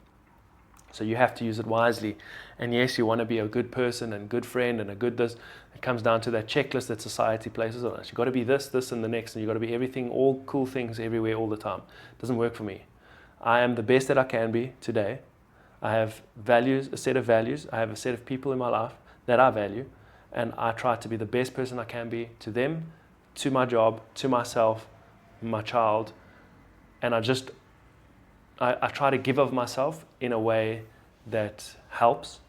So you have to use it wisely. And yes, you want to be a good person and good friend and a good this. It comes down to that checklist that society places on us. You've got to be this, this, and the next, and you've got to be everything, all cool things everywhere all the time. It doesn't work for me. I am the best that I can be today. I have values, a set of values. I have a set of people in my life that I value, and I try to be the best person I can be to them, to my job, to myself, my child, and I try to give of myself in a way that helps,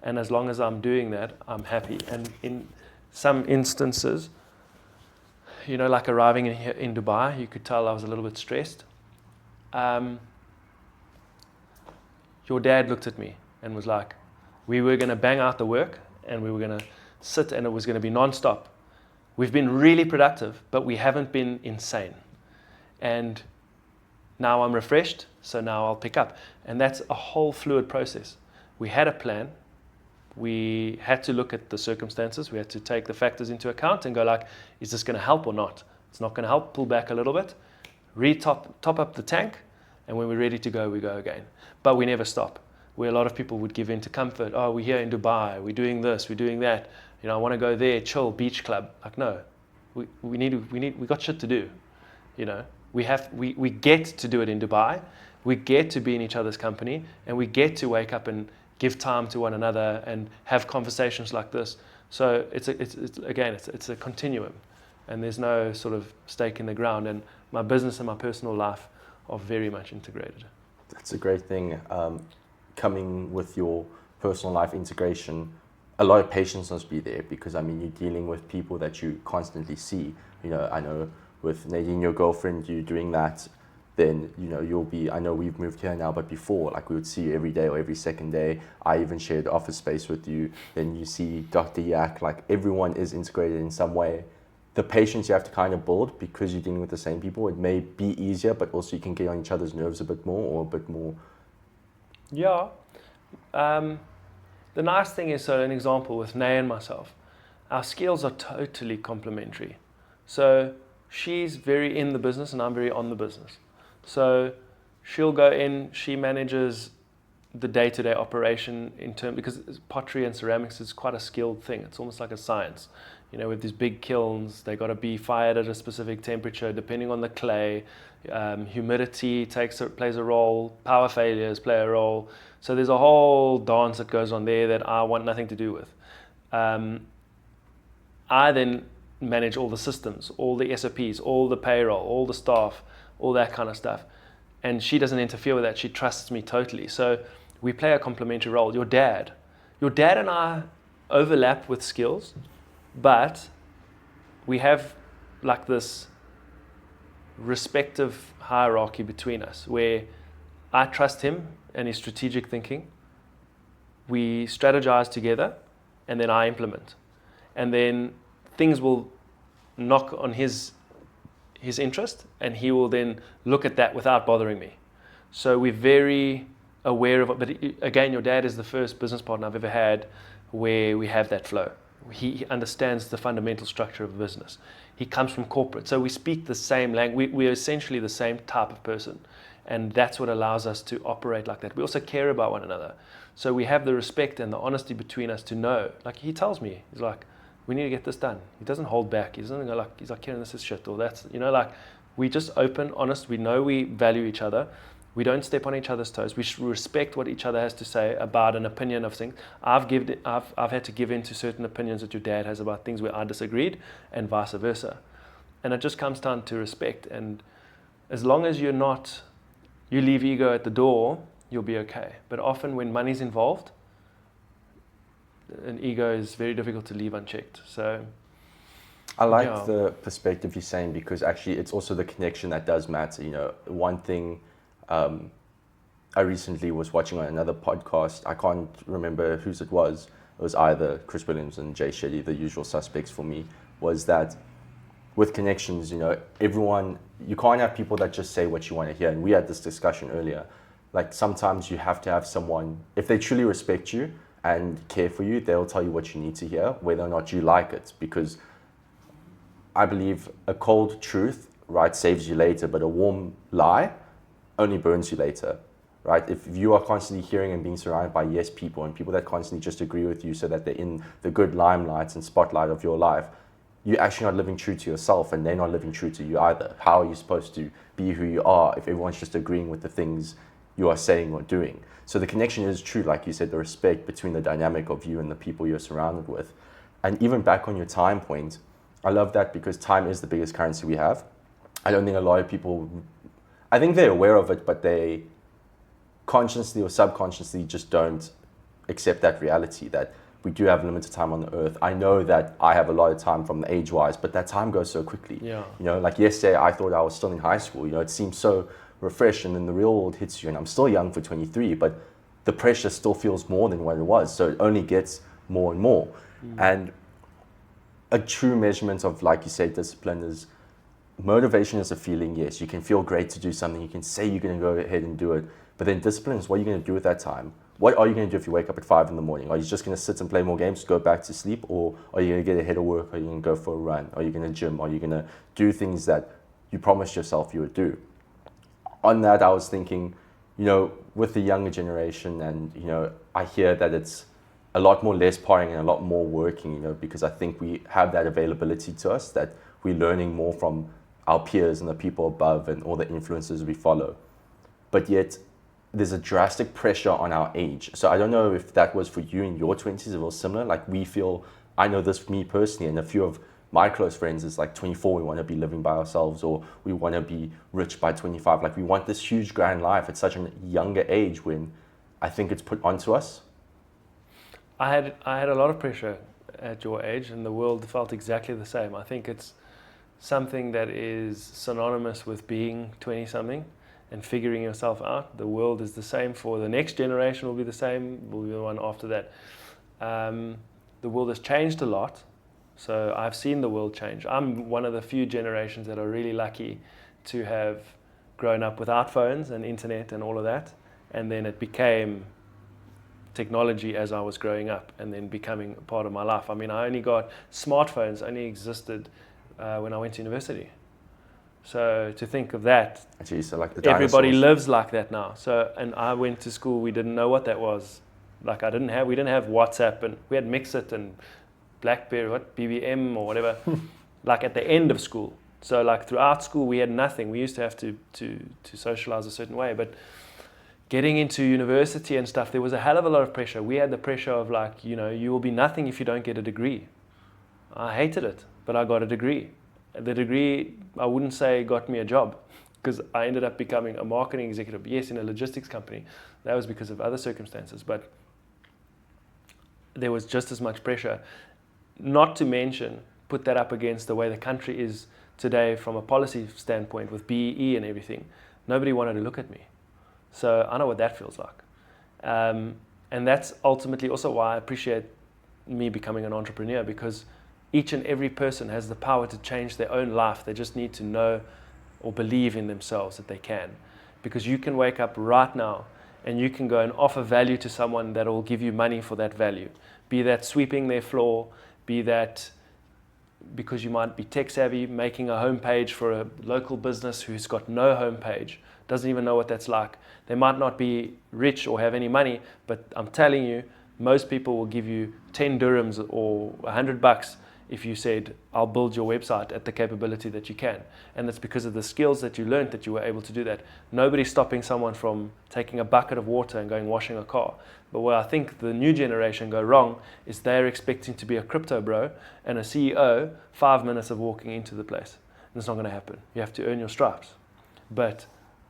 and as long as I'm doing that, I'm happy. And in some instances, like arriving in Dubai, you could tell I was a little bit stressed. Your dad looked at me and was like, we were going to bang out the work and we were going to sit and it was going to be non-stop. We've been really productive, but we haven't been insane. And now I'm refreshed, so now I'll pick up. And that's a whole fluid process. We had a plan. We had to look at the circumstances. We had to take the factors into account and go like, is this going to help or not? It's not going to help, pull back a little bit, top up the tank, and when we're ready to go, we go again. But we never stop. Where a lot of people would give in to comfort. Oh, we're here in Dubai, we're doing this, we're doing that. I want to go there, chill, beach club. Like, no, we got shit to do. We get to do it in Dubai. We get to be in each other's company, and we get to wake up and give time to one another and have conversations like this. So it's a continuum. and there's no sort of stake in the ground. And my business and my personal life are very much integrated. That's a great thing. Coming with your personal life integration, a lot of patience must be there, because I mean, you're dealing with people that you constantly see. You know, I know with Nadine, your girlfriend, you doing that, then, you know, you'll be, I know we've moved here now, but before, like, we would see you every day or every second day. I even shared office space with you. Then you see Dr. Yak, like, everyone is integrated in some way. The patience you have to kind of build, because you're dealing with the same people, it may be easier, but also you can get on each other's nerves a bit more, or a bit more. Yeah. The nice thing is, so an example with Nay and myself, our skills are totally complementary. So she's very in the business and I'm very on the business. So she'll go in, she manages the day-to-day operation because pottery and ceramics is quite a skilled thing. It's almost like a science. You know, with these big kilns, they got to be fired at a specific temperature depending on the clay. Humidity plays a role. Power failures play a role. So there's a whole dance that goes on there that I want nothing to do with. I then manage all the systems, all the SOPs, all the payroll, all the staff, all that kind of stuff. And she doesn't interfere with that. She trusts me totally. So we play a complementary role. Your dad and I overlap with skills, but we have like this respective hierarchy between us where I trust him and his strategic thinking. We strategize together and then I implement. And then things will knock on his interest and he will then look at that without bothering me. So we're very aware of it. But again, your dad is the first business partner I've ever had where we have that flow. He understands the fundamental structure of a business. He comes from corporate. So we speak the same language. We're essentially the same type of person. And that's what allows us to operate like that. We also care about one another. So we have the respect and the honesty between us to know. Like he tells me, he's like, we need to get this done. He doesn't hold back. He doesn't go like, he's like, Ciaran, this is shit. Or that's, you know, like we just open, honest. We know we value each other. We don't step on each other's toes. We should respect what each other has to say about an opinion of things. I've had to give in to certain opinions that your dad has about things where I disagreed, and vice versa. And it just comes down to respect. And as long as you leave ego at the door, you'll be okay. But often when money's involved, an ego is very difficult to leave unchecked. So I like the perspective you're saying, because actually it's also the connection that does matter. You know, one thing I recently was watching on another podcast, I can't remember whose it was either Chris Williams and Jay Shetty, the usual suspects for me, was that with connections, you know, you can't have people that just say what you want to hear. And we had this discussion earlier. Like sometimes you have to have someone, if they truly respect you and care for you, they'll tell you what you need to hear, whether or not you like it. Because I believe a cold truth, right, saves you later, but a warm lie only burns you later, right? If you are constantly hearing and being surrounded by yes people and people that constantly just agree with you so that they're in the good limelight and spotlight of your life, you're actually not living true to yourself, and they're not living true to you either. How are you supposed to be who you are if everyone's just agreeing with the things you are saying or doing? So the connection is true, like you said, the respect between the dynamic of you and the people you're surrounded with. And even back on your time point, I love that, because time is the biggest currency we have. I don't think a lot of people, I think they're aware of it, but they consciously or subconsciously just don't accept that reality, that we do have limited time on the earth. I know that I have a lot of time from the age-wise, but that time goes so quickly. Yeah. You know, like yesterday, I thought I was still in high school. You know, it seems so refreshed, and then the real world hits you, and I'm still young for 23, but the pressure still feels more than what it was. So it only gets more and more. And a true measurement of, like you said, discipline is, motivation is a feeling. Yes, you can feel great to do something. You can say you're going to go ahead and do it. But then discipline is, what are you going to do with that time? What are you going to do if you wake up at 5 in the morning? Are you just going to sit and play more games, go back to sleep? Or are you going to get ahead of work? Are you going to go for a run? Are you going to gym? Are you going to do things that you promised yourself you would do? On that, I was thinking, you know, with the younger generation, and, you know, I hear that it's a lot more less partying and a lot more working, you know, because I think we have that availability to us, that we're learning more from our peers and the people above and all the influences we follow. But yet, there's a drastic pressure on our age. So I don't know if that was for you in your 20s, if it was similar. Like we feel, I know this for me personally, and a few of my close friends is like 24, we want to be living by ourselves, or we want to be rich by 25. Like we want this huge grand life at such a younger age when I think it's put onto us. I had a lot of pressure at your age, and the world felt exactly the same. I think it's something that is synonymous with being 20-something and figuring yourself out. The world is the same for the next generation, will be the same, will be the one after that. The world has changed a lot, so I've seen the world change. I'm one of the few generations that are really lucky to have grown up without phones and internet and all of that, and then it became technology as I was growing up and then becoming a part of my life. I mean, I only got smartphones only existed when I went to university. So to think of that, Actually, so like the everybody dinosaurs. lives like that now. So, and I went to school, we didn't know what that was. Like we didn't have WhatsApp, and we had Mixit and BlackBerry, BBM or whatever, like at the end of school. So like throughout school, we had nothing. We used to have to socialize a certain way, but getting into university and stuff, there was a hell of a lot of pressure. We had the pressure of like, you will be nothing if you don't get a degree. I hated it, but I got a degree. The degree, I wouldn't say got me a job, because I ended up becoming a marketing executive, yes, in a logistics company. That was because of other circumstances, but there was just as much pressure. Not to mention, put that up against the way the country is today from a policy standpoint with BEE and everything. Nobody wanted to look at me. So I know what that feels like. And that's ultimately also why I appreciate me becoming an entrepreneur, because each and every person has the power to change their own life. They just need to know or believe in themselves that they can. Because you can wake up right now and you can go and offer value to someone that will give you money for that value. Be that sweeping their floor, be that because you might be tech savvy, making a homepage for a local business who's got no homepage, doesn't even know what that's like. They might not be rich or have any money, but I'm telling you, most people will give you 10 dirhams or $100 if you said, I'll build your website at the capability that you can. And that's because of the skills that you learned that you were able to do that. Nobody's stopping someone from taking a bucket of water and going washing a car. But where I think the new generation go wrong is they're expecting to be a crypto bro and a CEO 5 minutes of walking into the place. And it's not going to happen. You have to earn your stripes. But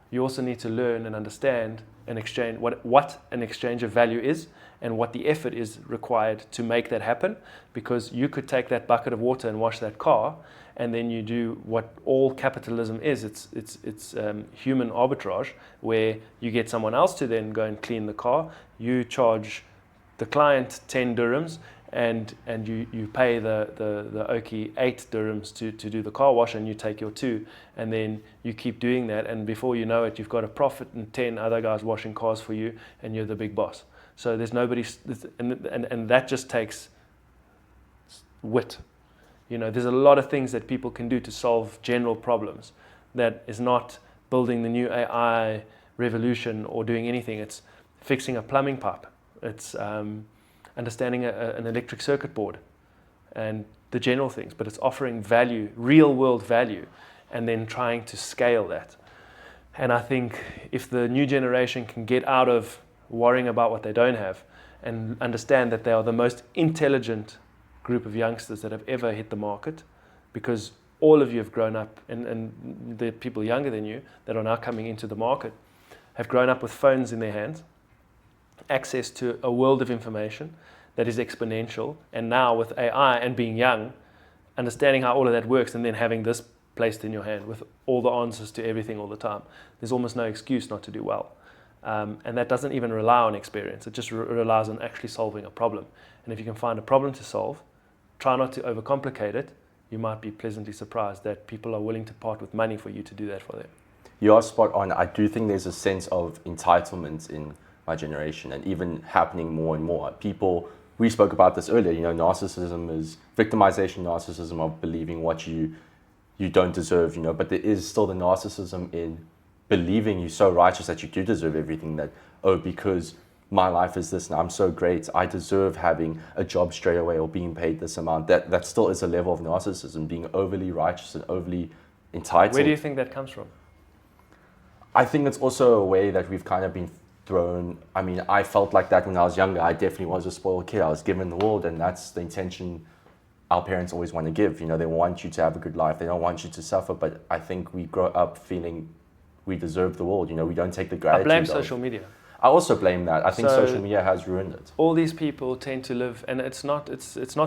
you also need to learn and understand an exchange, what an exchange of value is and what the effort is required to make that happen, because you could take that bucket of water and wash that car, and then you do what all capitalism is. It's human arbitrage, where you get someone else to then go and clean the car. You charge the client 10 dirhams, and you pay the Oki 8 dirhams to do the car wash, and you take your 2, and then you keep doing that, and before you know it, you've got a profit and 10 other guys washing cars for you, and you're the big boss. So there's nobody, and that just takes wit. There's a lot of things that people can do to solve general problems. That is not building the new AI revolution or doing anything. It's fixing a plumbing pipe. It's understanding an electric circuit board and the general things, but it's offering value, real world value, and then trying to scale that. And I think if the new generation can get out of worrying about what they don't have and understand that they are the most intelligent group of youngsters that have ever hit the market, because all of you have grown up, and the people younger than you that are now coming into the market have grown up with phones in their hands, access to a world of information that is exponential, and now with AI and being young, understanding how all of that works, and then having this placed in your hand with all the answers to everything all the time. There's almost no excuse not to do well. And that doesn't even rely on experience. It just relies on actually solving a problem. And if you can find a problem to solve, try not to overcomplicate it. You might be pleasantly surprised that people are willing to part with money for you to do that for them. You are spot on. I do think there's a sense of entitlement in my generation, and even happening more and more. We spoke about this earlier, narcissism is victimization, narcissism of believing what you don't deserve, but there is still the narcissism in believing you're so righteous that you do deserve everything, that, because my life is this and I'm so great, I deserve having a job straight away or being paid this amount. That still is a level of narcissism, being overly righteous and overly entitled. Where do you think that comes from? I think it's also a way that we've kind of been thrown. I mean, I felt like that when I was younger. I definitely was a spoiled kid. I was given the world, and that's the intention our parents always want to give. You know, they want you to have a good life. They don't want you to suffer. But I think we grow up feeling we deserve the world. You know, we don't take the I gratitude. blame social media. I also blame that. I think So- social media has ruined it. All these people tend to live, and it's not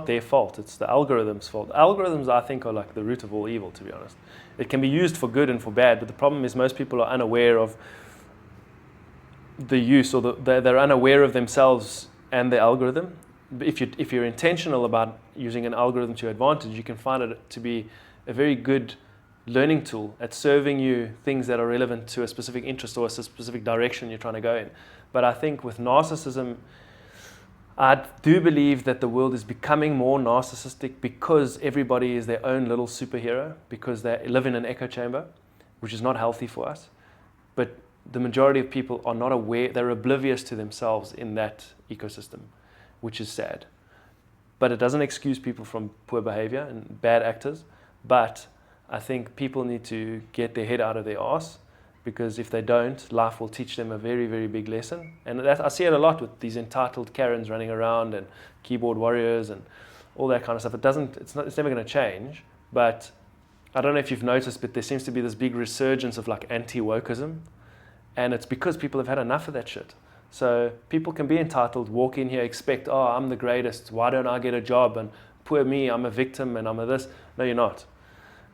their fault. It's the algorithm's fault. Algorithms, I think, are like the root of all evil. To be honest, it can be used for good and for bad. But the problem is most people are unaware of the use, or they're unaware of themselves and the algorithm. If you're intentional about using an algorithm to your advantage, you can find it to be a very good learning tool at serving you things that are relevant to a specific interest or a specific direction you're trying to go in. But I think with narcissism, I do believe that the world is becoming more narcissistic because everybody is their own little superhero, because they live in an echo chamber, which is not healthy for us. But the majority of people are not aware, they're oblivious to themselves in that ecosystem, which is sad. But it doesn't excuse people from poor behavior and bad actors. But I think people need to get their head out of their arse, because if they don't, life will teach them a very, very big lesson. And that, I see it a lot with these entitled Ciarans running around and keyboard warriors and all that kind of stuff. It's never going to change. But I don't know if you've noticed, but there seems to be this big resurgence of like anti-wokeism. And it's because people have had enough of that shit. So people can be entitled, walk in here, expect, oh, I'm the greatest. Why don't I get a job? And poor me, I'm a victim and I'm a this. No, you're not.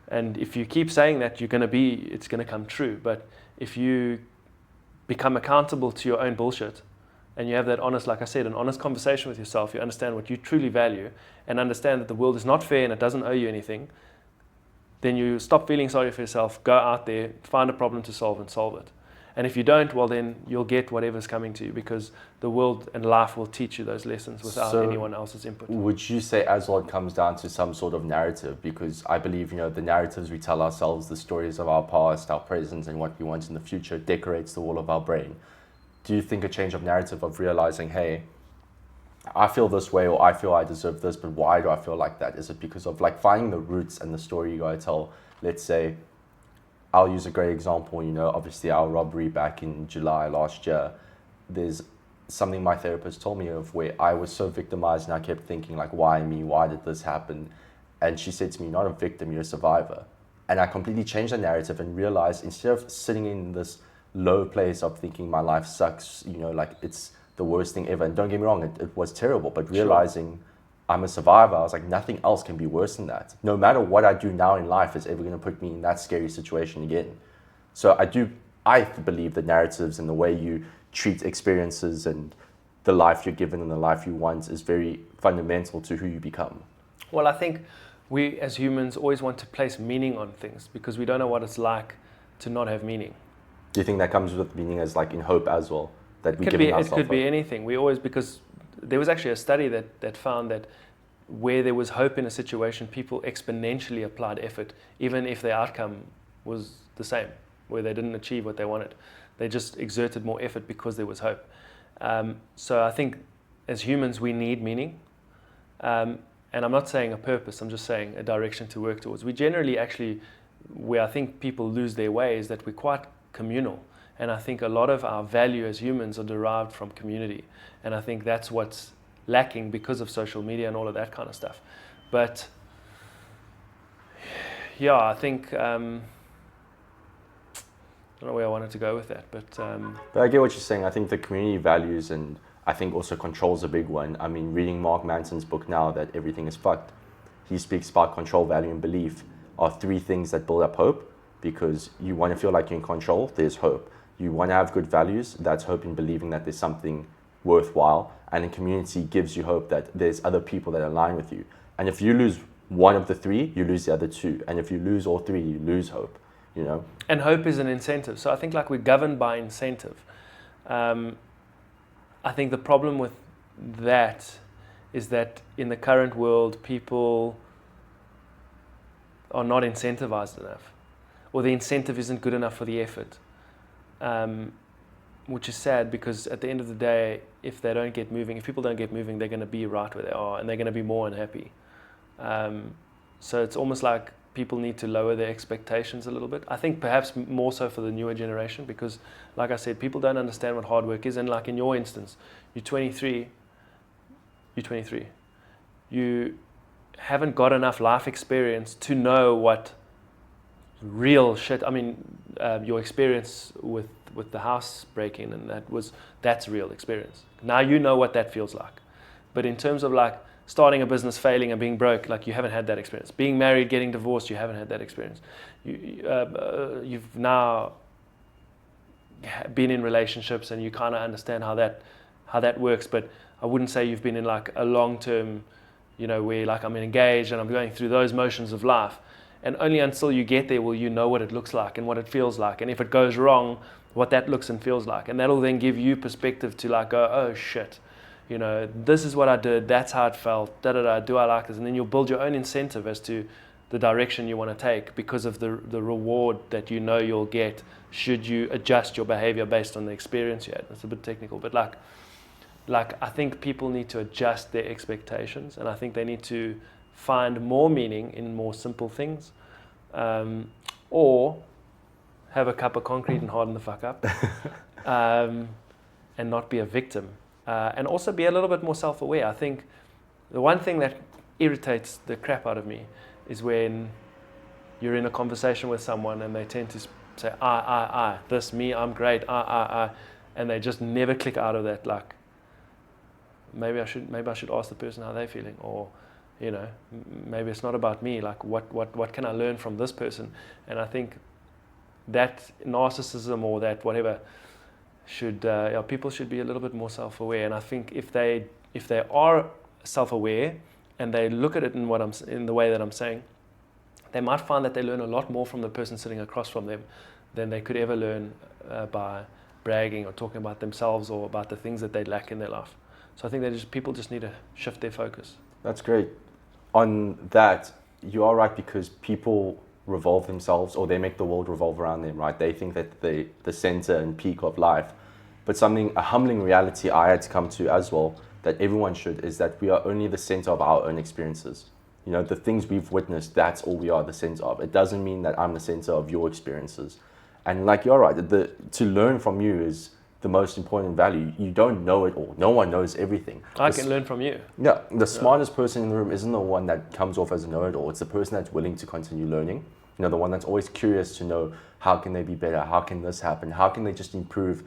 And if you keep saying that, it's going to come true. But if you become accountable to your own bullshit, and you have that honest, like I said, an honest conversation with yourself, you understand what you truly value, and understand that the world is not fair and it doesn't owe you anything, then you stop feeling sorry for yourself, go out there, find a problem to solve and solve it. And if you don't, well, then you'll get whatever's coming to you, because the world and life will teach you those lessons without anyone else's input. Would you say as well it comes down to some sort of narrative? Because I believe, you know, the narratives we tell ourselves, the stories of our past, our present, and what we want in the future decorates the wall of our brain. Do you think a change of narrative of realizing, hey, I feel this way, or I feel I deserve this, but why do I feel like that? Is it because of like finding the roots and the story you gotta tell? Let's say, I'll use a great example, you know, obviously our robbery back in July last year. There's something my therapist told me of where I was so victimized and I kept thinking like, why me? Why did this happen? And she said to me, you're not a victim, you're a survivor. And I completely changed the narrative and realized instead of sitting in this low place of thinking my life sucks, you know, like it's the worst thing ever. And don't get me wrong, it was terrible, but realizing I'm a survivor, I was like, nothing else can be worse than that. No matter what I do now in life is ever going to put me in that scary situation again. So I believe that narratives and the way you treat experiences and the life you're given and the life you want is very fundamental to who you become. Well, I think we as humans always want to place meaning on things because we don't know what it's like to not have meaning. Do you think that comes with meaning as like in hope as well? That we It could be anything. We always, because there was actually a study that found that where there was hope in a situation, people exponentially applied effort, even if the outcome was the same, where they didn't achieve what they wanted. They just exerted more effort because there was hope. So I think as humans, we need meaning. And I'm not saying a purpose, I'm just saying a direction to work towards. We generally actually, where I think people lose their way is that we're quite communal. And I think a lot of our value as humans are derived from community. And I think that's what's lacking because of social media and all of that kind of stuff. But yeah, I think, I don't know where I wanted to go with that, but I get what you're saying. I think the community values and I think also control's a big one. I mean, reading Mark Manson's book now, That Everything is Fucked, he speaks about control, value, and belief are three things that build up hope, because you want to feel like you're in control, there's hope. You want to have good values, that's hope in believing that there's something worthwhile. And in community gives you hope that there's other people that align with you. And if you lose one of the three, you lose the other two. And if you lose all three, you lose hope, you know? And hope is an incentive. So I think like we're governed by incentive. I think the problem with that is that in the current world, people are not incentivized enough, or the incentive isn't good enough for the effort. Which is sad, because at the end of the day, if they don't get moving, if people don't get moving, they're going to be right where they are, and they're going to be more unhappy. So it's almost like people need to lower their expectations a little bit. I think perhaps more so for the newer generation, because like I said, people don't understand what hard work is. And like in your instance, you're 23, you haven't got enough life experience to know what real shit. I mean, your experience with the house breaking, and that's real experience. Now you know what that feels like. But in terms of like starting a business, failing, and being broke, like you haven't had that experience. Being married, getting divorced, you haven't had that experience. You've now been in relationships, and you kind of understand how that works. But I wouldn't say you've been in like a long-term, where like I'm engaged and I'm going through those motions of life. And only until you get there will you know what it looks like and what it feels like. And if it goes wrong, what that looks and feels like. And that'll then give you perspective to like go, oh shit, this is what I did, that's how it felt, do I like this? And then you'll build your own incentive as to the direction you want to take because of the reward that you'll get should you adjust your behavior based on the experience you had. It's a bit technical, but like I think people need to adjust their expectations, and I think they need to find more meaning in more simple things, or have a cup of concrete and harden the fuck up, and not be a victim, and also be a little bit more self-aware. I think the one thing that irritates the crap out of me is when you're in a conversation with someone and they tend to say, I, this, me, I'm great, I, and they just never click out of that, like, maybe I should ask the person how they're feeling, or maybe it's not about me, like what can I learn from this person? And I think that narcissism or that whatever people should be a little bit more self-aware. And I think if they are self-aware and they look at it in the way that I'm saying, they might find that they learn a lot more from the person sitting across from them than they could ever learn by bragging or talking about themselves or about the things that they lack in their life. So I think people just need to shift their focus. That's great. On that, you are right, because people revolve themselves, or they make the world revolve around them, right? They think that they're the center and peak of life. But a humbling reality I had to come to as well, that everyone should, is that we are only the center of our own experiences. The things we've witnessed, that's all we are the center of. It doesn't mean that I'm the center of your experiences. And like you're right, to learn from you is the most important value. You don't know it all. No one knows everything. I can learn from you. Yeah, the smartest person in the room isn't the one that comes off as a know-it-all. It's the person that's willing to continue learning. The one that's always curious to know how can they be better, how can this happen, how can they just improve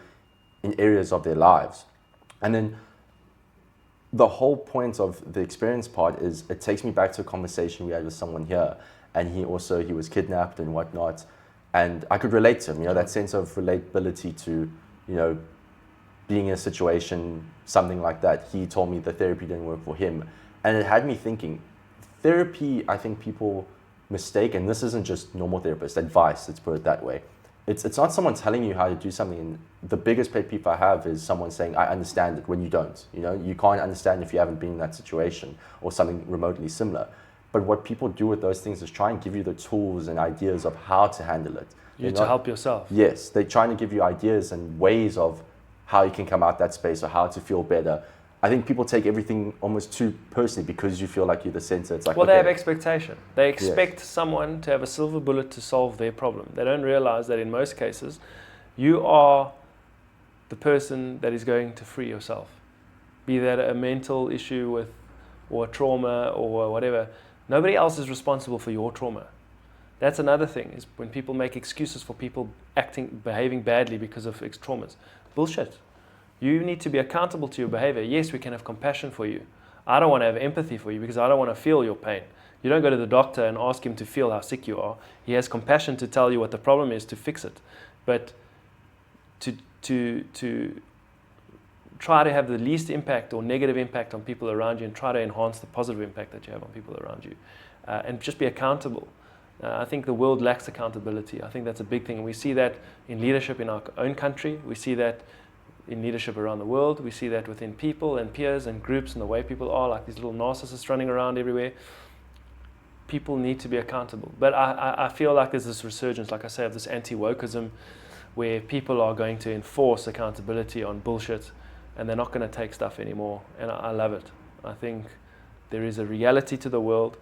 in areas of their lives. And then the whole point of the experience part is it takes me back to a conversation we had with someone here, and he was kidnapped and whatnot, and I could relate to him, that sense of relatability to being in a situation, something like that. He told me the therapy didn't work for him. And it had me thinking, therapy, I think people mistake, and this isn't just normal therapist advice, let's put it that way. It's not someone telling you how to do something. And the biggest pet peeve I have is someone saying, I understand it, when you don't. You can't understand if you haven't been in that situation or something remotely similar. But what people do with those things is try and give you the tools and ideas of how to handle it. To help yourself. Yes, they're trying to give you ideas and ways of how you can come out that space or how to feel better. I think people take everything almost too personally because you feel like you're the center. It's like, they have expectation. They expect someone to have a silver bullet to solve their problem. They don't realize that in most cases, you are the person that is going to free yourself. Be that a mental issue or a trauma or whatever. Nobody else is responsible for your trauma. That's another thing, is when people make excuses for people behaving badly because of traumas. Bullshit. You need to be accountable to your behavior. Yes, we can have compassion for you. I don't want to have empathy for you because I don't want to feel your pain. You don't go to the doctor and ask him to feel how sick you are. He has compassion to tell you what the problem is, to fix it. But to try to have the least impact or negative impact on people around you, and try to enhance the positive impact that you have on people around you, and just be accountable. I think the world lacks accountability. I think that's a big thing. And we see that in leadership in our own country. We see that in leadership around the world. We see that within people and peers and groups and the way people are, like these little narcissists running around everywhere. People need to be accountable. But I feel like there's this resurgence, like I say, of this anti-wokeism where people are going to enforce accountability on bullshit and they're not going to take stuff anymore. And I love it. I think there is a reality to the world.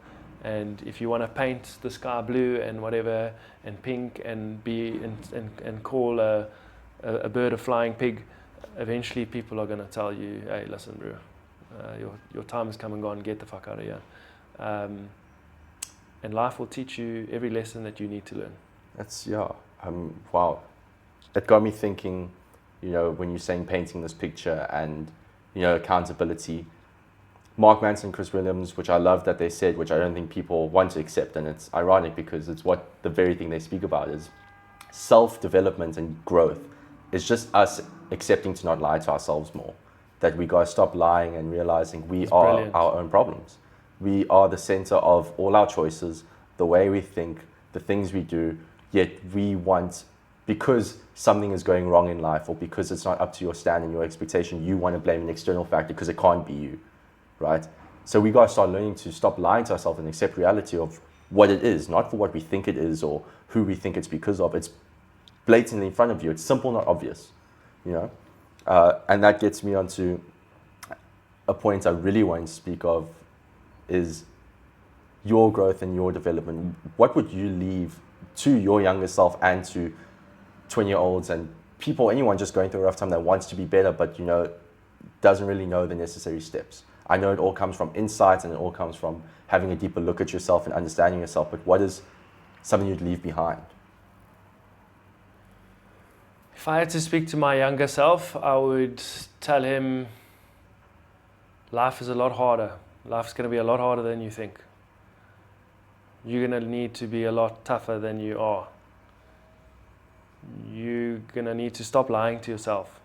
And if you want to paint the sky blue and whatever and pink and call a bird a flying pig, eventually people are going to tell you, hey, listen, bro, your time has come and gone, get the fuck out of here. And life will teach you every lesson that you need to learn. That's, yeah, wow. It got me thinking, when you're saying painting this picture and, accountability. Mark Manson, Chris Williams, which I love that they said, which I don't think people want to accept, and it's ironic because it's what the very thing they speak about is self-development and growth. It's just us accepting to not lie to ourselves more. That we got to stop lying and realizing we are brilliant. our own problems. We are the center of all our choices, the way we think, the things we do, yet we want, because something is going wrong in life or because it's not up to your standard, your expectation, you want to blame an external factor because it can't be you, right? So we got to start learning to stop lying to ourselves and accept reality of what it is, not for what we think it is or who we think it's because of. It's blatantly in front of you. It's simple, not obvious, and that gets me onto a point I really want to speak of is your growth and your development. What would you leave to your younger self and to 20-year-olds and people, anyone just going through a rough time that wants to be better, but doesn't really know the necessary steps? I know it all comes from insight and it all comes from having a deeper look at yourself and understanding yourself, but what is something you'd leave behind? If I had to speak to my younger self, I would tell him life is a lot harder. Life's going to be a lot harder than you think. You're going to need to be a lot tougher than you are. You're going to need to stop lying to yourself.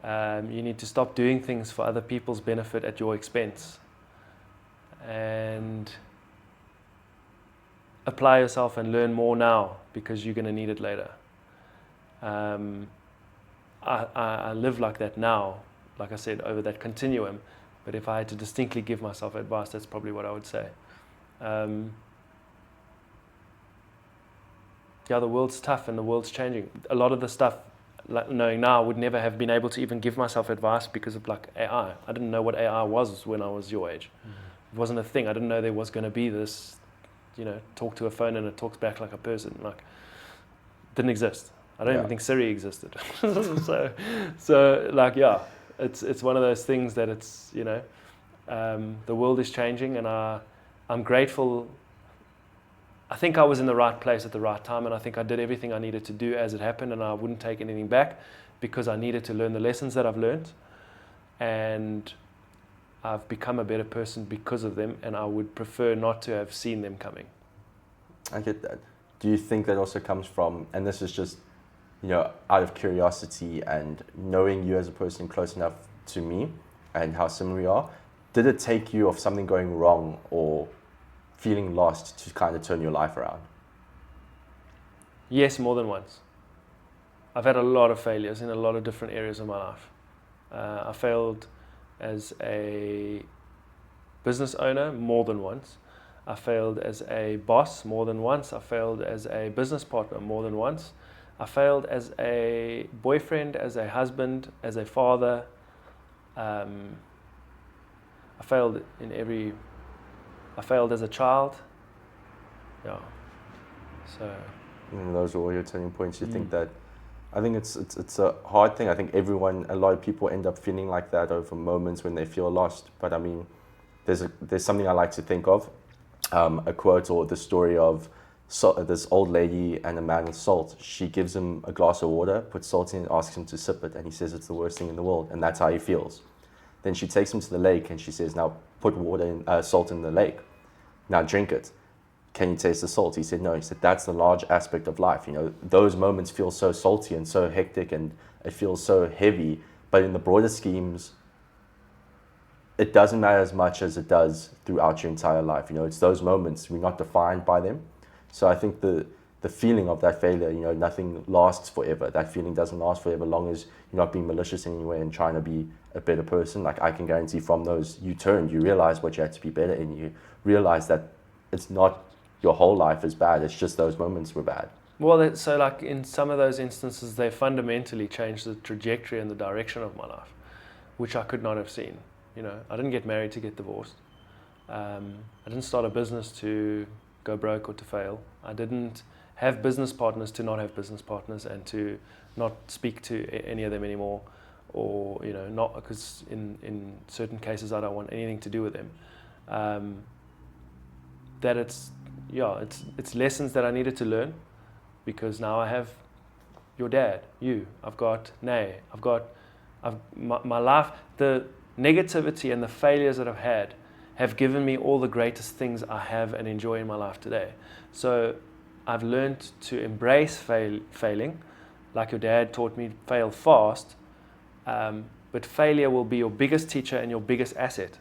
You need to stop doing things for other people's benefit at your expense. And apply yourself and learn more now because you're going to need it later. I live like that now, like I said, over that continuum. But if I had to distinctly give myself advice, that's probably what I would say. The world's tough and the world's changing. A lot of the stuff, knowing now, I would never have been able to even give myself advice because of AI. I didn't know what AI was when I was your age. Mm-hmm. It wasn't a thing. I didn't know there was going to be this, talk to a phone and it talks back like a person. Didn't exist. I don't even think Siri existed. It's one of those things that it's, the world is changing and I'm grateful. I think I was in the right place at the right time and I think I did everything I needed to do as it happened and I wouldn't take anything back because I needed to learn the lessons that I've learned and I've become a better person because of them and I would prefer not to have seen them coming. I get that. Do you think that also comes from, and this is just out of curiosity and knowing you as a person close enough to me and how similar we are, did it take you of something going wrong or feeling lost to kind of turn your life around? Yes, more than once. I've had a lot of failures in a lot of different areas of my life. I failed as a business owner more than once. I failed as a boss more than once. I failed as a business partner more than once. I failed as a boyfriend, as a husband, as a father. I failed as a child. Yeah. So. Those are all your turning points. You think that? I think it's a hard thing. I think a lot of people end up feeling like that over moments when they feel lost. But I mean, there's something I like to think of, a quote or the story of this old lady and a man with salt. She gives him a glass of water, puts salt in it, asks him to sip it, and he says it's the worst thing in the world, and that's how he feels. Then she takes him to the lake and she says, now put salt in the lake. Now drink it. Can you taste the salt? He said, no. He said, that's the large aspect of life. Those moments feel so salty and so hectic and it feels so heavy. But in the broader schemes, it doesn't matter as much as it does throughout your entire life. It's those moments, we're not defined by them. So I think the feeling of that failure, nothing lasts forever. That feeling doesn't last forever, long as you're not being malicious in any way and trying to be a better person. I can guarantee from those, you realize what you had to be better in. You realize that it's not your whole life is bad. It's just those moments were bad. Well, in some of those instances, they fundamentally changed the trajectory and the direction of my life, which I could not have seen. I didn't get married to get divorced. I didn't start a business to go broke or to fail. I didn't have business partners to not have business partners and to not speak to any of them anymore, or not because in certain cases I don't want anything to do with them. that it's lessons that I needed to learn, because now I have your dad, you, I've got Nay, my life, the negativity and the failures that I've had have given me all the greatest things I have and enjoy in my life today. So I've learned to embrace failing, like your dad taught me, fail fast, but failure will be your biggest teacher and your biggest asset,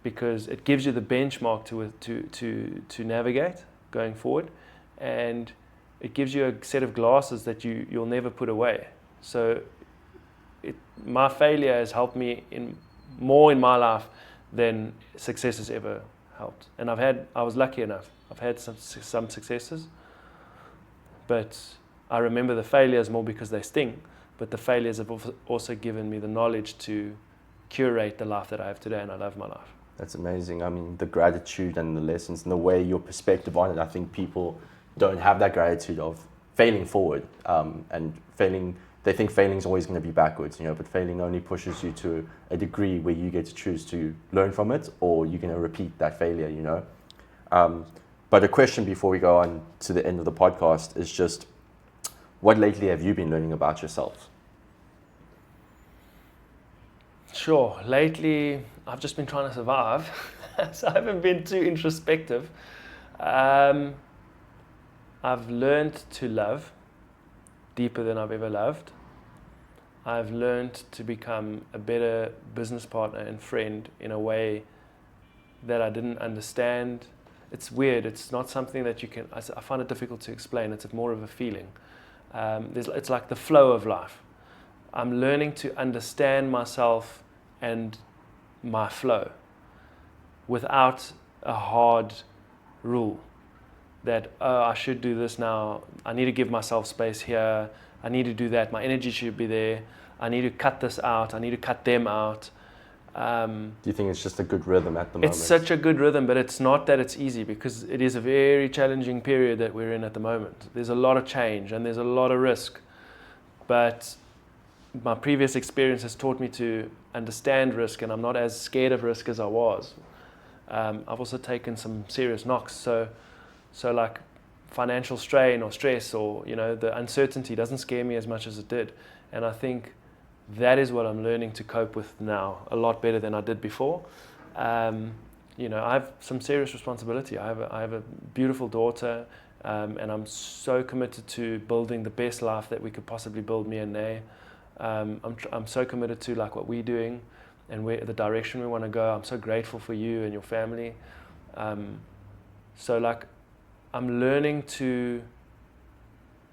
because it gives you the benchmark to navigate going forward, and it gives you a set of glasses that you'll never put away. So my failure has helped me more in my life than success has ever helped. And I was lucky enough. I've had some successes, but I remember the failures more because they sting. But the failures have also given me the knowledge to curate the life that I have today, and I love my life. That's amazing. I mean, the gratitude and the lessons and the way your perspective on it, I think people don't have that gratitude of failing forward, and failing. They think failing is always going to be backwards, but failing only pushes you to a degree where you get to choose to learn from it, or you're going to repeat that failure, But a question before we go on to the end of the podcast is just, what lately have you been learning about yourself? Sure. Lately, I've just been trying to survive, so I haven't been too introspective. I've learned to love deeper than I've ever loved. I've learned to become a better business partner and friend in a way that I didn't understand. It's weird. It's not something that you can. I find it difficult to explain. It's more of a feeling. It's like the flow of life. I'm learning to understand myself and my flow without a hard rule that, I should do this now, I need to give myself space here, I need to do that, my energy should be there, I need to cut this out, I need to cut them out. Do you think it's just a good rhythm at the moment? It's such a good rhythm, but it's not that it's easy, because it is a very challenging period that we're in at the moment. There's a lot of change and there's a lot of risk, but my previous experience has taught me to understand risk, and I'm not as scared of risk as I was. I've also taken some serious knocks, so like financial strain or stress, or the uncertainty doesn't scare me as much as it did, and I think that is what I'm learning to cope with now a lot better than I did before. I have some serious responsibility. I have a beautiful daughter, and I'm so committed to building the best life that we could possibly build, me and Nay. I'm so committed to like what we're doing and where the direction we want to go. I'm so grateful for you and your family. So like I'm learning to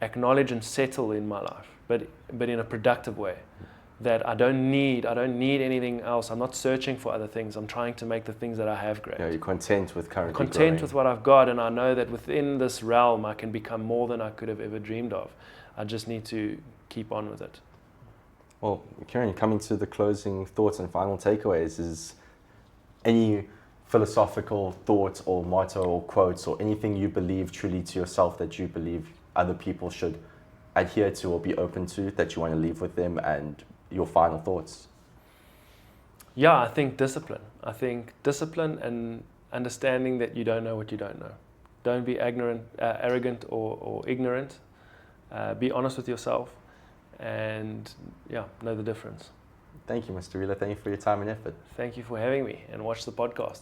acknowledge and settle in my life, but in a productive way. That I don't need anything else. I'm not searching for other things. I'm trying to make the things that I have great. You're content with currently content growing. with what I've got, and I know that within this realm I can become more than I could have ever dreamed of. I just need to keep on with it. Well, Ciaran, coming to the closing thoughts and final takeaways, is any philosophical thoughts or motto or quotes or anything you believe truly to yourself that you believe other people should adhere to or be open to, that you want to leave with them, and your final thoughts? Yeah, I think discipline. And understanding that you don't know what you don't know. Don't be arrogant or ignorant. Be honest with yourself, and know the difference. Thank you, Mr. Wheeler. Thank you for your time and effort. Thank you for having me, and watch the podcast.